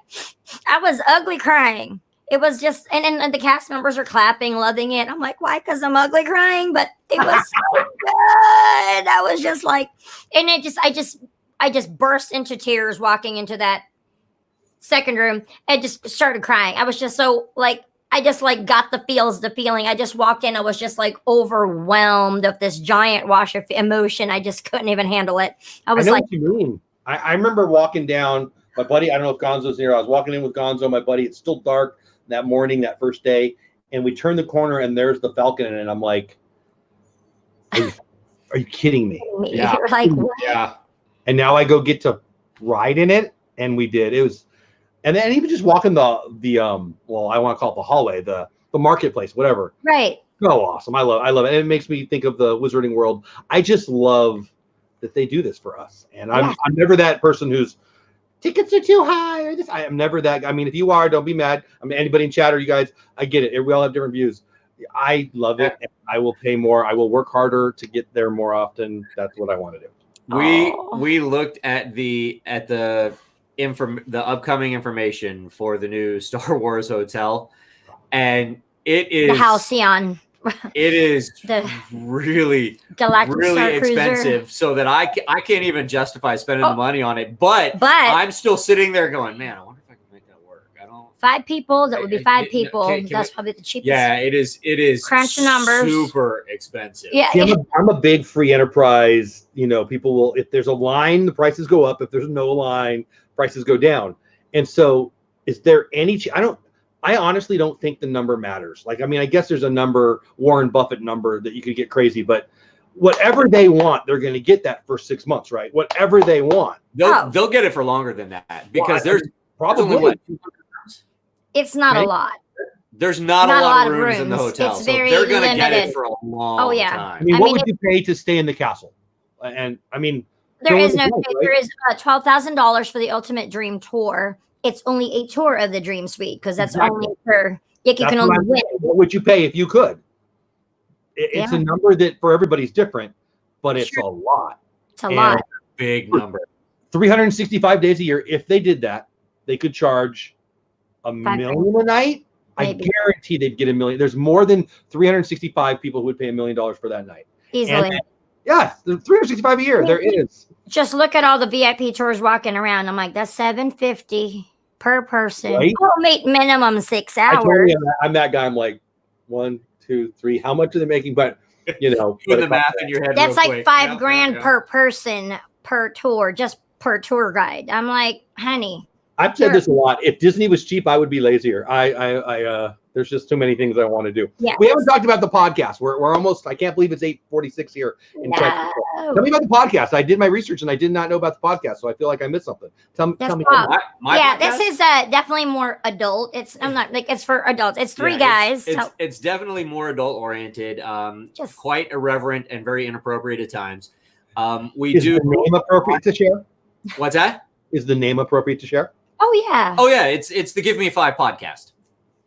I was ugly crying. It was just, and the cast members are clapping, loving it. I'm like, why? Because I'm ugly crying, but it was so good. I was just like, and I just burst into tears walking into that second room and just started crying. I was just so I just got the feeling. I just walked in. I was just overwhelmed of this giant wash of emotion. I just couldn't even handle it. I know what you mean. I remember walking down. My buddy, I don't know if Gonzo's here. I was walking in with Gonzo, my buddy. It's still dark that morning, that first day. And we turned the corner and there's the Falcon. And I'm like, are you kidding me? Yeah. You're like, what? Yeah. And now I go get to ride in it. And we did. It was, and then even just walking the well, I want to call it the hallway, the marketplace, whatever. Right. So awesome. I love it. And it makes me think of the Wizarding World. I just love that they do this for us. And I'm never that person who's tickets are too high or this. I am never that. If you are, don't be mad. Anybody in chat or you guys, I get it. We all have different views. I love it. And I will pay more. I will work harder to get there more often. That's what I want to do. We looked at the the upcoming information for the new Star Wars hotel, and it is the Halcyon. It is the really Galactic Star expensive, Cruiser. so that I can't even justify spending the money on it. But I'm still sitting there going, man, I wonder if I can make that work. I don't. 5 people. That would be 5 people. That's probably the cheapest. Yeah, it is. Crunch the numbers. Super expensive. Yeah, See, I'm a big free enterprise. You know, people will, if there's a line, the prices go up. If there's no line, prices go down. And so, is there any? I honestly don't think the number matters. Like, I mean, I guess there's a number, Warren Buffett number, that you could get crazy, but whatever they want, they're going to get that for 6 months, right? Whatever they want. They'll get it for longer than that, because there's probably what, it's not a lot. There's not a lot of rooms in the hotel. It's so very they're going to get limited. it for a long time. I mean, what would you pay to stay in the castle? And I mean, there is no fee. There is $12,000 for the Ultimate Dream Tour. It's only a tour of the Dream Suite, because that's only for you can only win. What would you pay if you could? It's a number that for everybody's different, but it's a lot. It's a lot. Big number. 365 days a year. If they did that, they could charge $1 million a night. Maybe. I guarantee they'd get $1 million. There's more than 365 people who would pay $1 million for that night. Easily. Yeah, 365 a year. There is. Just look at all the VIP tours walking around. I'm like, that's $750 per person. Right? We'll meet minimum 6 hours. I'm that guy. I'm like, 1, 2, 3. How much are they making? But you know, do the math in your head. That's like $5 grand per person per tour, just per tour guide. I'm like, honey. I've said this a lot. If Disney was cheap, I would be lazier. There's just too many things I want to do. Yeah. We haven't talked about the podcast. We're almost, I can't believe it's 8:46 here. Tell me about the podcast. I did my research and I did not know about the podcast, so I feel like I missed something. Tell me. My podcast? This is definitely more adult. It's it's for adults. It's 3 guys. It's definitely more adult oriented. Just quite irreverent and very inappropriate at times. Is the name appropriate to share? What's that? Is the name appropriate to share? Oh yeah. Oh yeah. It's the Give Me 5 podcast.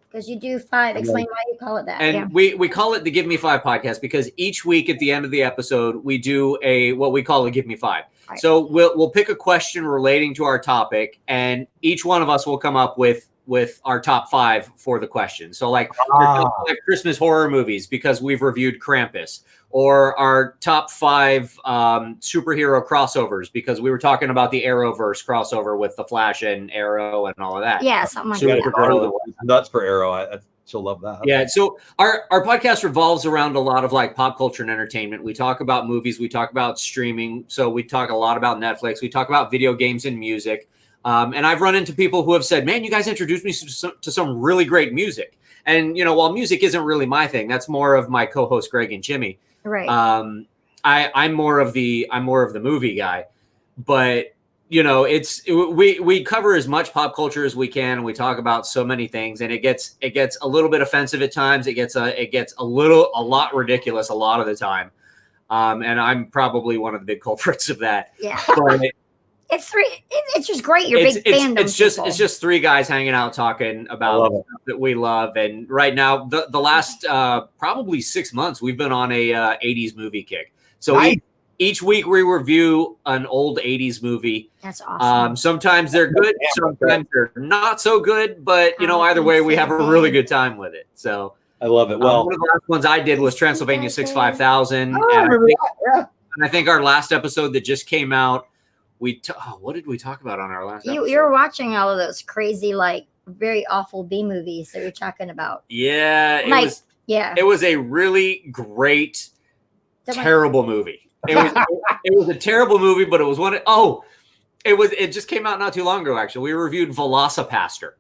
Because you do 5. Explain why you call it that. And we call it the Give Me 5 podcast because each week at the end of the episode, we do what we call a Give Me 5. Right. So we'll pick a question relating to our topic, and each one of us will come up with our top 5 for the question. So like Christmas horror movies because we've reviewed Krampus, or our top 5 superhero crossovers because we were talking about the Arrowverse crossover with the Flash and Arrow and all of that. Yeah, something like that. Nuts for Arrow. She'll love that. Yeah. So our podcast revolves around a lot of like pop culture and entertainment. We talk about movies. We talk about streaming. So we talk a lot about Netflix. We talk about video games and music. And I've run into people who have said, man, you guys introduced me to some really great music. And, while music isn't really my thing, that's more of my co-host, Greg and Jimmy. Right. I'm more of the movie guy, but we cover as much pop culture as we can. And we talk about so many things, and it gets a little bit offensive at times. It gets a lot ridiculous a lot of the time. And I'm probably one of the big culprits of that. Yeah. But it's just great. You're big fandom. It's just 3 guys hanging out talking about stuff that we love. And right now, the last probably 6 months, we've been on a 80s movie kick. So each week we review an old 80s movie. That's awesome. Sometimes they're good, sometimes they're not so good. But either way, we have a really good time with it. So I love it. Well, one of the last ones I did was Transylvania 65000. And I think our last episode that just came out, what did we talk about on our last episode? You're watching all of those crazy, like, very awful B movies that you're talking about. Yeah. It was a really great, terrible movie. It was a terrible movie, but it was it just came out not too long ago, actually. We reviewed Velocipaster.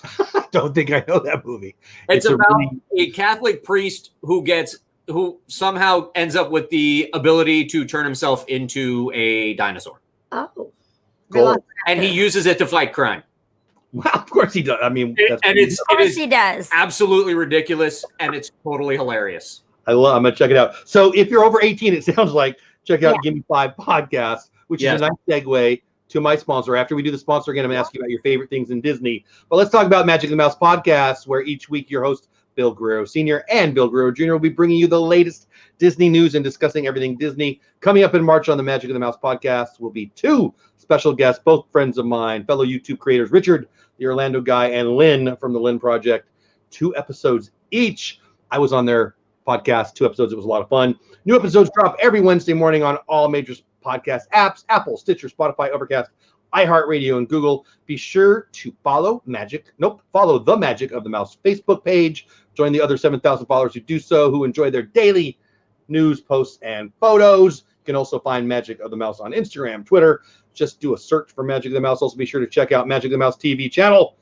I don't think I know that movie. It's about a Catholic priest who somehow ends up with the ability to turn himself into a dinosaur. Oh, cool. And he uses it to fight crime. Well, of course he does. I mean, he does. Absolutely ridiculous, and it's totally hilarious. I'm gonna check it out. So if you're over 18, it sounds like check out Give Me 5 podcast, which is a nice segue to my sponsor. After we do the sponsor again, I'm gonna ask you about your favorite things in Disney. But let's talk about Magic the Mouse podcast, where each week your host Bill Guerrero Sr. and Bill Guerrero Jr. will be bringing you the latest Disney news and discussing everything Disney. Coming up in March on the Magic of the Mouse podcast will be two special guests, both friends of mine, fellow YouTube creators, Richard, the Orlando guy, and Lynn from the Lynn Project. 2 episodes each. I was on their podcast, 2 episodes. It was a lot of fun. New episodes drop every Wednesday morning on all major podcast apps, Apple, Stitcher, Spotify, Overcast, iHeartRadio, and Google. Be sure to follow the Magic of the Mouse Facebook page. Join the other 7,000 followers who do so, who enjoy their daily news, posts, and photos. You can also find Magic of the Mouse on Instagram, Twitter. Just do a search for Magic of the Mouse. Also be sure to check out Magic of the Mouse TV channel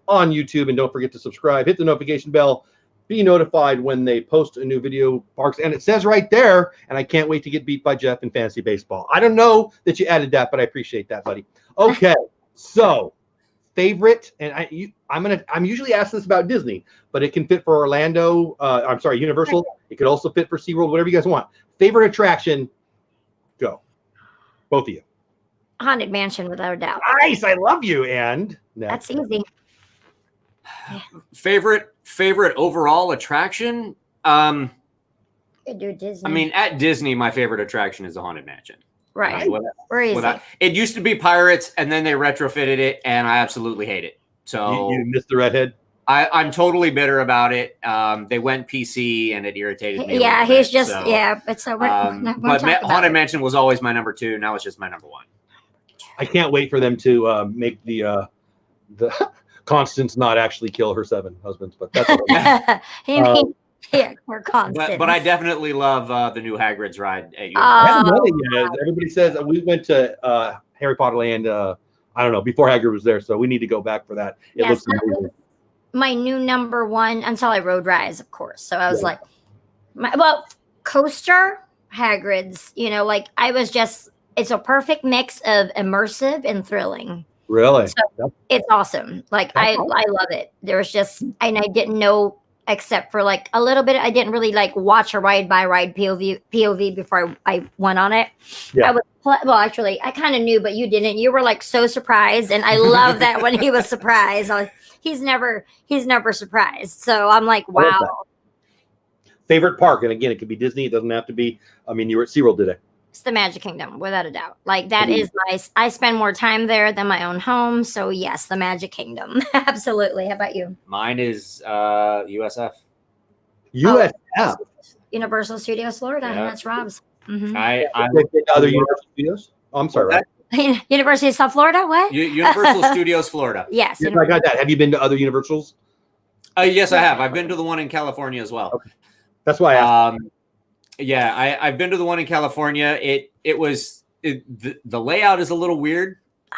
on YouTube. And don't forget to subscribe. Hit the notification bell. Be notified when they post a new video, Parks. And it says right there, and I can't wait to get beat by Jeff in fantasy baseball. I don't know that you added that, but I appreciate that, buddy. Okay, so favorite, and I'm usually asked this about Disney, but it can fit for Orlando. Universal. It could also fit for SeaWorld, whatever you guys want. Favorite attraction, go. Both of you. Haunted Mansion, without a doubt. Nice, I love you. And that's easy. Favorite overall attraction? Could do Disney. I mean, at Disney, my favorite attraction is the Haunted Mansion. Right. It used to be Pirates, and then they retrofitted it, and I absolutely hate it. So you missed the redhead. I'm totally bitter about it. They went PC, and it irritated me. Yeah, he's just But so Haunted Mansion was always my number 2. Now it's just my number 1. I can't wait for them to make the Constance not actually kill her 7 husbands, but that's we're Constance. But I definitely love the new Hagrid's ride at Universal. Everybody says we went to Harry Potter Land. I don't know, before Hagrid was there, so we need to go back for that. It looks amazing. My new number 1 until I rode Rise, of course. So I was like, coaster Hagrid's. I was just. It's a perfect mix of immersive and thrilling. Really? So it's awesome. I love it. There was just, and I didn't know except for a little bit. I didn't really watch a ride by ride POV before I went on it. Yeah. Actually, I kind of knew, but you didn't. You were so surprised, and I love that when he was surprised. He's never surprised. So I'm like, wow. Favorite park, and again, it could be Disney. It doesn't have to be. I mean, you were at SeaWorld today. It's the Magic Kingdom, without a doubt. That is nice. I spend more time there than my own home. So, yes, the Magic Kingdom. Absolutely. How about you? Mine is USF. USF? Universal Studios Florida. Yeah. That's Rob's. Mm-hmm. I've been to other Universal Studios? Oh, I'm sorry, Rob. University of South Florida? What? Universal Studios Florida. Yes. I got that. Have you been to other Universals? Yes, I have. I've been to the one in California as well. Okay. That's why I asked. Yeah, I've been to the one in California. The layout is a little weird,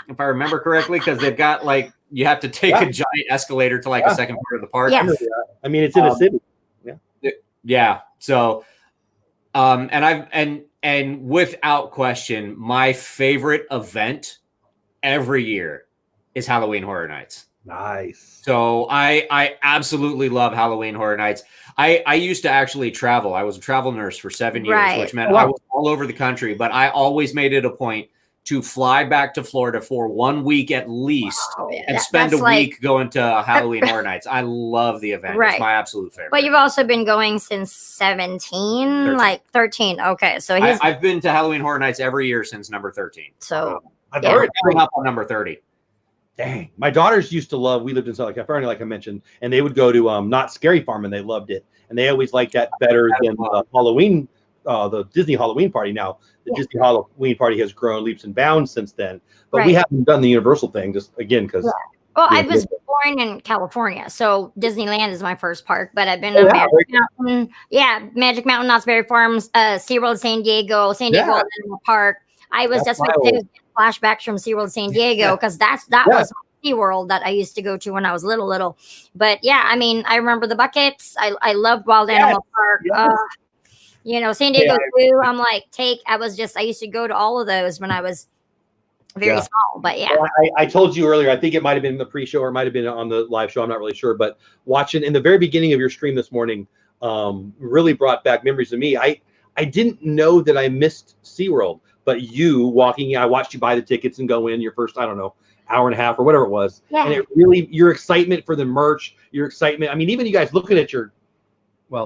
if I remember correctly, because they've got you have to take a giant escalator to a second part of the park. Yes. I mean, it's in a city. Yeah. Yeah. So, and without question, my favorite event every year is Halloween Horror Nights. Nice. So I absolutely love Halloween Horror Nights. I used to actually travel. I was a travel nurse for 7 years, which meant I was all over the country, but I always made it a point to fly back to Florida for 1 week at least and spend a week going to Halloween Horror Nights. I love the event. It's my absolute favorite. But you've also been going since 13. Okay. So I've been to Halloween Horror Nights every year since number 13. So I've heard coming up on number 30. Dang. My daughters used to love, we lived in Southern California, like I mentioned, and they would go to Not Scary Farm, and they loved it. And they always liked that better than Halloween, the Disney Halloween Party. Now, the Disney Halloween Party has grown leaps and bounds since then. But we haven't done the Universal thing, just again, because... Well, I was born in California, so Disneyland is my first park, but I've been to Magic Mountain. Yeah, Magic Mountain, Knott's Berry Farms, SeaWorld San Diego National Park. I was just flashbacks from SeaWorld San Diego because that was SeaWorld that I used to go to when I was little. But yeah, I mean, I remember the buckets. I loved Wild Animal Park. San Diego Zoo. I'm like, I used to go to all of those when I was very small. But yeah. Well, I told you earlier, I think it might have been the pre-show or it might have been on the live show. I'm not really sure. But watching in the very beginning of your stream this morning really brought back memories of me. I didn't know that I missed SeaWorld. But you walking, I watched you buy the tickets and go in your first, I don't know, hour and a half or whatever it was. Yeah. And it really, your excitement for the merch, your excitement. I mean, even you guys looking at your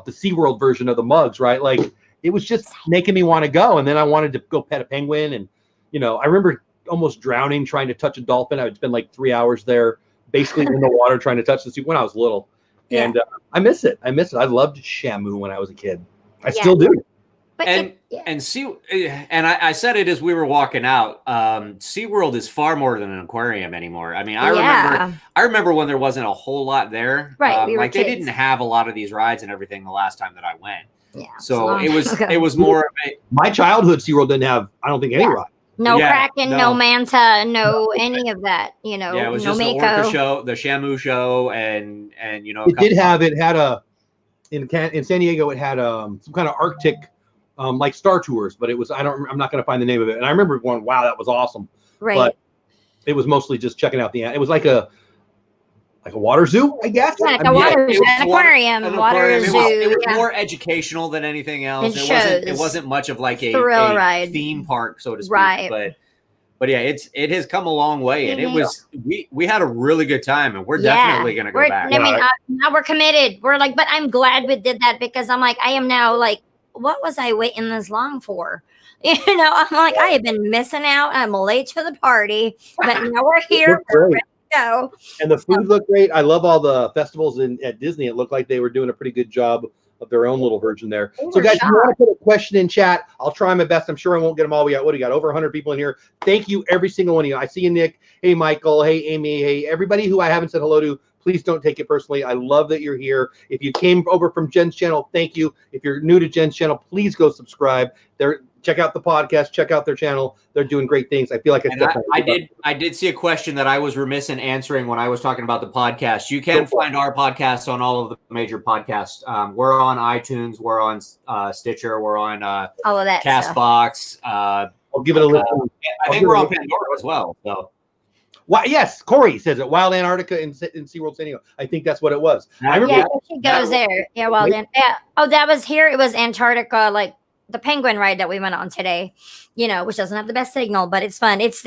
the SeaWorld version of the mugs, right? Like it was just making me want to go. And then I wanted to go pet a penguin. And, I remember almost drowning trying to touch a dolphin. I would spend like 3 hours there, basically in the water trying to touch the sea when I was little. Yeah. And I miss it. I loved Shamu when I was a kid. I still do. But and I said it as we were walking out. SeaWorld is far more than an aquarium anymore. I mean, I remember when there wasn't a whole lot there. Right. We were like kids. they didn't have a lot of these rides and everything the last time that I went. Yeah. So it was more of a, my childhood SeaWorld didn't have, I don't think, any ride. No Kraken, no Manta, no any of that, it was no just Mako. the Orca show, the Shamu show, and it had a in San Diego, it had some kind of Arctic like Star Tours, but I'm not going to find the name of it. And I remember going, wow, that was awesome. Right. But it was mostly just checking out it was like a water zoo, I guess. Yeah, an aquarium, water zoo. It was more educational than anything else. It wasn't much of like a theme park, so to speak. Right. But yeah, it has come a long way, and we had a really good time, and we're definitely going to go back. I mean, now we're committed. We're like, but I'm glad we did that because I'm like, I am now like, what was I waiting this long for? I'm like, I have been missing out. I'm late to the party, but now we're here. We're ready to go. And the food looked great. I love all the festivals at Disney. It looked like they were doing a pretty good job of their own little version there. So guys, if you want to put a question in chat, I'll try my best. I'm sure I won't get them all. We got over 100 people in here. Thank you, every single one of you. I see you, Nick. Hey, Michael. Hey, Amy. Hey, everybody who I haven't said hello to. Please don't take it personally. I love that you're here. If you came over from Jen's channel, thank you. If you're new to Jen's channel, please go subscribe. Check out the podcast. Check out their channel. They're doing great things. I feel like I did see a question that I was remiss in answering when I was talking about the podcast. You can find our podcast on all of the major podcasts. We're on iTunes. We're on Stitcher. We're on all of that Castbox. I'll give it a listen. I think we're on Pandora as well. So. Yes, Corey says it. Wild Antarctica in SeaWorld San Diego. I think that's what it was. I remember she goes there. Yeah, Wild Antarctica. Oh, that was here. It was Antarctica, like the penguin ride that we went on today. Which doesn't have the best signal, but it's fun. It's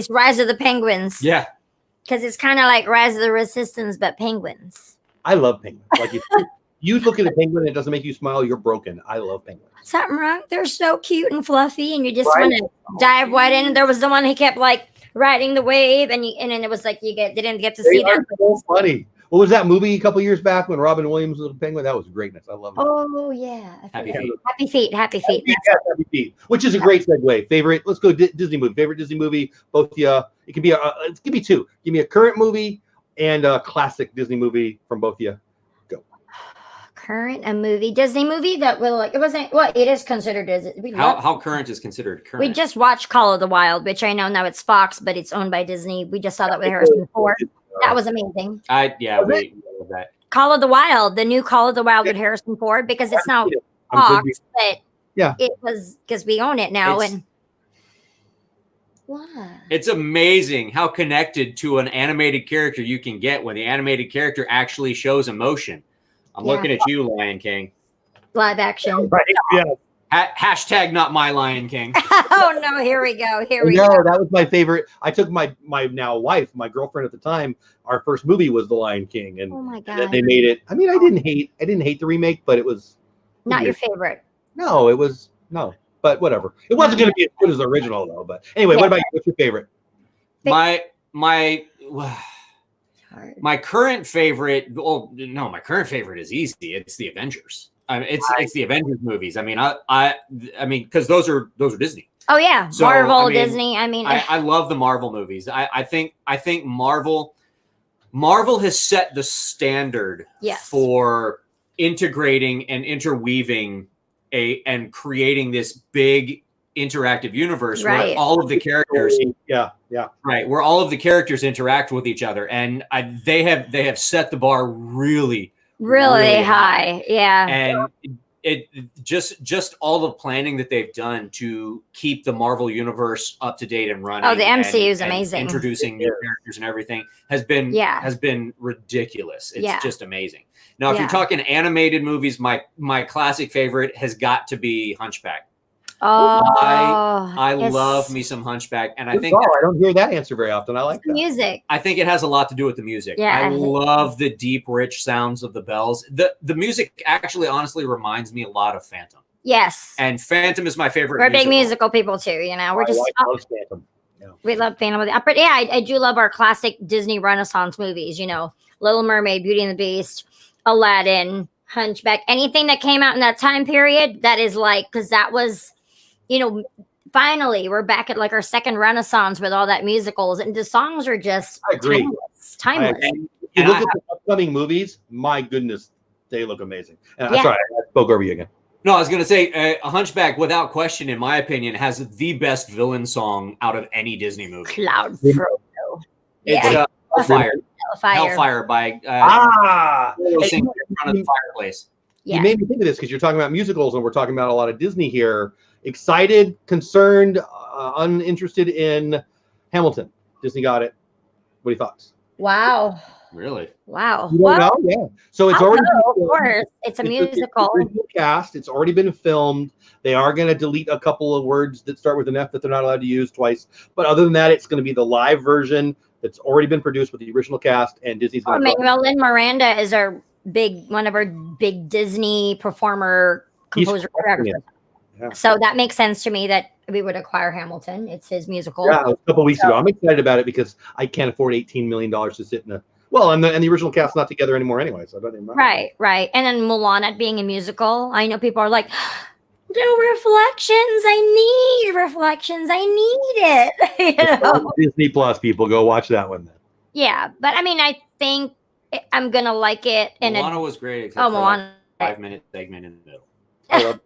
Rise of the Penguins. Yeah, because it's kind of like Rise of the Resistance, but penguins. I love penguins. Like if you look at a penguin and it doesn't make you smile, you're broken. I love penguins. Something wrong? They're so cute and fluffy, and you just want to dive right in. There was the one he kept like riding the wave, and then it was like didn't get to see that. So funny. What was that movie a couple years back when Robin Williams was a penguin? That was greatness. I love it. Oh yeah, Happy Feet. Happy Feet. Happy Feet. Which is a great segue. Favorite? Let's go Disney movie. Favorite Disney movie? Both you. It can be give me two. Give me a current movie and a classic Disney movie from both you. Go. Disney movie that will like it wasn't. Well, it is considered Disney. How current is considered current? We just watched Call of the Wild, which I know now it's Fox, but it's owned by Disney. We just saw that with Harrison Ford. That was amazing. We love that. Call of the Wild, the new Call of the Wild with Harrison Ford, because it's now Fox, but it was because we own it now. It's amazing how connected to an animated character you can get when the animated character actually shows emotion. I'm looking at you, Lion King. Live action. Right. Yeah. Hashtag not my Lion King. Oh no, here we go. That was my favorite. I took my now wife, my girlfriend at the time, our first movie was The Lion King. And, oh my God. And then they made it. I mean, I didn't hate the remake, but it was not your favorite. No, it was but whatever. It wasn't going to be as good as the original though. But anyway, what about you? What's your favorite? My current favorite. Well, no, my current favorite is easy. It's the Avengers. It's the Avengers movies. I mean, I mean, because those are Disney. Oh yeah, so, Marvel, Disney. I mean, I love the Marvel movies. I think Marvel has set the standard for integrating and interweaving and creating this big interactive universe where all of the characters, where all of the characters interact with each other, and they have set the bar really high. Yeah. And it just all the planning that they've done to keep the Marvel universe up to date and running. Oh, the MCU is amazing. Introducing new characters and everything has been ridiculous. It's just amazing. Now, if you're talking animated movies, my classic favorite has got to be Hunchback. Oh, I it's love me some Hunchback, and I Good think call. I don't hear that answer very often. I like that. music. I think it has a lot to do with the music. Yeah. I love the deep, rich sounds of the bells. The music actually, honestly, reminds me a lot of Phantom. Yes. And Phantom is my favorite. We're big musical people too. You know, we're just love Phantom. Yeah. we love Phantom of the Opera. Yeah, I do love our classic Disney Renaissance movies. You know, Little Mermaid, Beauty and the Beast, Aladdin, Hunchback, anything that came out in that time period. That is like, because that was, you know, finally we're back at like our second Renaissance with all that musicals, and the songs are just I agree. timeless. You look at the upcoming movies, my goodness, they look amazing. And I'm sorry, I spoke over you again. No, I was going to say a Hunchback, without question, in my opinion, has the best villain song out of any Disney movie. Cloud Frodo. It's Hellfire by in front of the fireplace. You made me think of this because you're talking about musicals and we're talking about a lot of Disney here. Excited, concerned, uninterested in Hamilton. Disney got it. What are your thoughts? Wow. Really? Wow. You don't know? Yeah. So it's already of course. It's a musical. Cast. It's already been filmed. They are going to delete a couple of words that start with an F that they're not allowed to use twice. But other than that, it's going to be the live version that's already been produced with the original cast, and Disney's going to. Well, Lin Miranda is one of our big Disney performer, composer, choreographer. Yeah. So that makes sense to me that we would acquire Hamilton. It's his musical. Yeah, a couple weeks ago. I'm excited about it because I can't afford $18 million to sit in a. Well, and the original cast's not together anymore anyway, so I don't even know. Right. And then Mulan being a musical. I know people are like, no reflections. I need reflections. I need it. You know? Disney Plus people, go watch that one then. Yeah, but I mean, I think I'm gonna like it. Moana was great, except for Moana. Like 5-minute segment in the middle.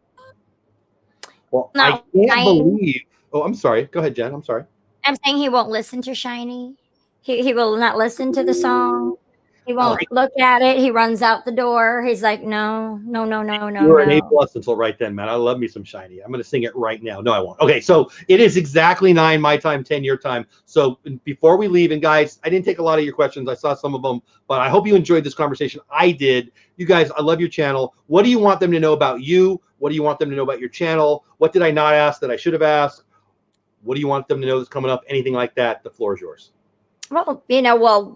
Well, I can't believe. Oh, I'm sorry. Go ahead, Jen. I'm sorry. I'm saying he won't listen to Shiny. He will not listen to the song. He won't look at it. He runs out the door. He's like, no. You're an A+ until right then, man. I love me some Shiny. I'm going to sing it right now. No, I won't. Okay, so it is exactly 9 my time, 10 your time. So before we leave, and guys, I didn't take a lot of your questions. I saw some of them, but I hope you enjoyed this conversation. I did. You guys, I love your channel. What do you want them to know about you? What do you want them to know about your channel? What did I not ask that I should have asked? What do you want them to know that's coming up? Anything like that? The floor is yours. Well,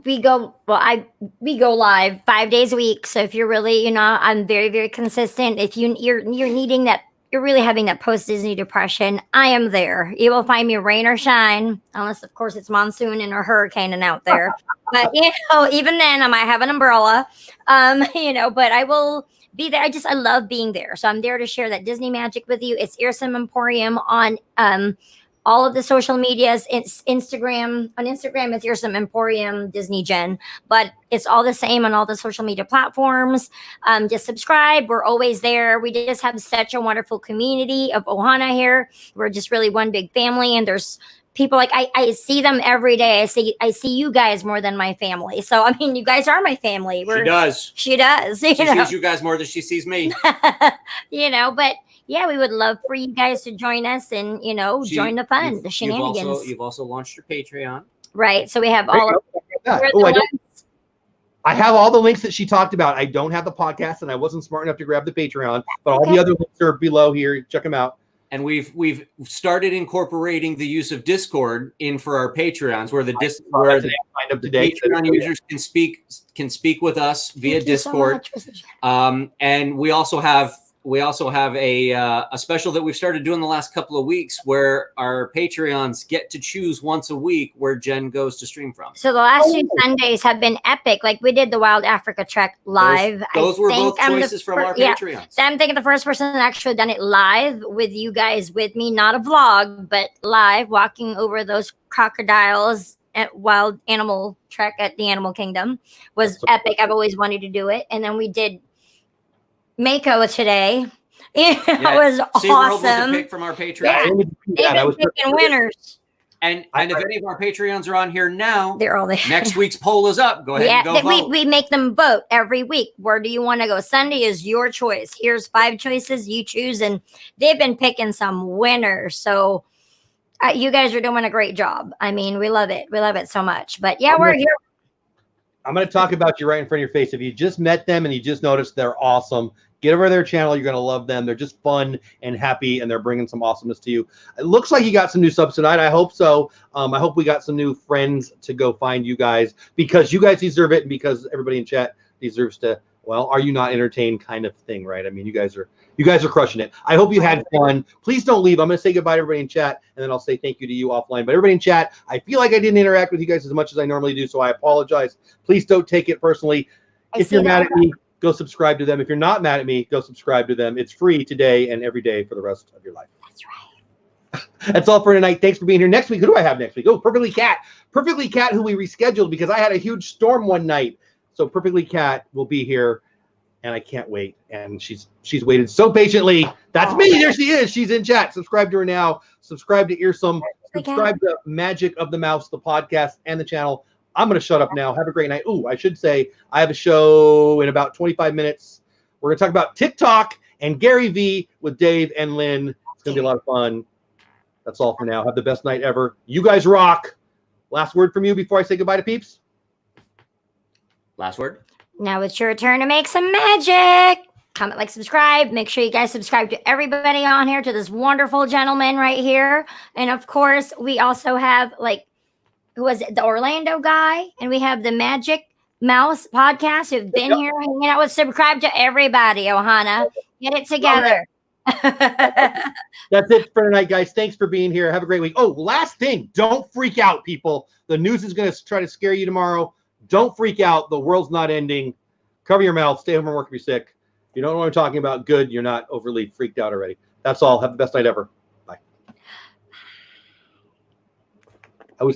we go live 5 days a week. So if you're really, I'm very, very consistent. If you're needing that, you're really having that post-Disney depression, I am there. You will find me rain or shine, unless of course it's monsoon and or hurricaning out there. But even then I might have an umbrella. But I will be there. I love being there. So I'm there to share that Disney magic with you. It's Earsome Emporium on all of the social medias. It's Instagram. On Instagram, it's Earsome Emporium Disney Gen, but it's all the same on all the social media platforms. Just subscribe. We're always there. We just have such a wonderful community of Ohana here. We're just really one big family, and there's people like I see them every day. I see you guys more than my family. So I mean, you guys are my family. She does. She does. She sees you guys more than she sees me. But yeah, we would love for you guys to join us and, join the fun, the shenanigans. You've also launched your Patreon. Right. So we have all of I have all the links that she talked about. I don't have the podcast, and I wasn't smart enough to grab the Patreon, but all the other links are below here. Check them out. And we've started incorporating the use of Discord in for our Patreons, where the Patreon users can speak with us via Discord. And we also have a special that we've started doing the last couple of weeks, where our Patreons get to choose once a week where Jen goes to stream from. So the last 2 Sundays have been epic. Like we did the Wild Africa Trek live. Those were both choices from our Patreons. I'm thinking the first person that actually done it live with you guys with me, not a vlog, but live, walking over those crocodiles at Wild Animal Trek at the Animal Kingdom was epic. I've always wanted to do it. And then we did Mako today. It was awesome. Was a pick from our Patreon. Yeah, they've been picking winners. And if any of our Patreons are on here now, they're all there. Next week's poll is up. Go ahead and go vote. We make them vote every week. Where do you want to go? Sunday is your choice. Here's 5 choices you choose, and they've been picking some winners. So you guys are doing a great job. I mean, we love it. We love it so much. But yeah, we're here. I'm going to talk about you right in front of your face. If you just met them and you just noticed they're awesome, get over to their channel. You're going to love them. They're just fun and happy, and they're bringing some awesomeness to you. It looks like you got some new subs tonight. I hope so. I hope we got some new friends to go find you guys, because you guys deserve it, and because everybody in chat deserves to, well, are you not entertained kind of thing, right? I mean, you guys are crushing it. I hope you had fun. Please don't leave. I'm going to say goodbye to everybody in chat, and then I'll say thank you to you offline. But everybody in chat, I feel like I didn't interact with you guys as much as I normally do, so I apologize. Please don't take it personally. If you're mad at me, go subscribe to them. If you're not mad at me, go subscribe to them. It's free today and every day for the rest of your life. That's right. That's all for tonight. Thanks for being here. Next week, who do I have next week? Oh, Perfectly Cat. Perfectly Cat, who we rescheduled because I had a huge storm one night. So Perfectly Cat will be here, and I can't wait. And she's waited so patiently. That's me. There she is. She's in chat. Subscribe to her now. Subscribe to Earsome. Subscribe to Magic of the Mouse, the podcast, and the channel. I'm going to shut up now. Have a great night. Ooh, I should say I have a show in about 25 minutes. We're going to talk about TikTok and Gary V with Dave and Lynn. It's going to be a lot of fun. That's all for now. Have the best night ever. You guys rock. Last word from you before I say goodbye to peeps? Last word? Now it's your turn to make some magic. Comment, like, subscribe. Make sure you guys subscribe to everybody on here, to this wonderful gentleman right here. And of course, we also have, like, who was it? The Orlando guy. And we have the Magic Mouse podcast who've been here hanging out with. Subscribe to everybody, Ohana. Get it together. That's it for tonight, guys. Thanks for being here. Have a great week. Oh, last thing. Don't freak out, people. The news is going to try to scare you tomorrow. Don't freak out. The world's not ending. Cover your mouth. Stay home and work if you're sick. If you don't know what I'm talking about, good. You're not overly freaked out already. That's all. Have the best night ever. Bye. I was like,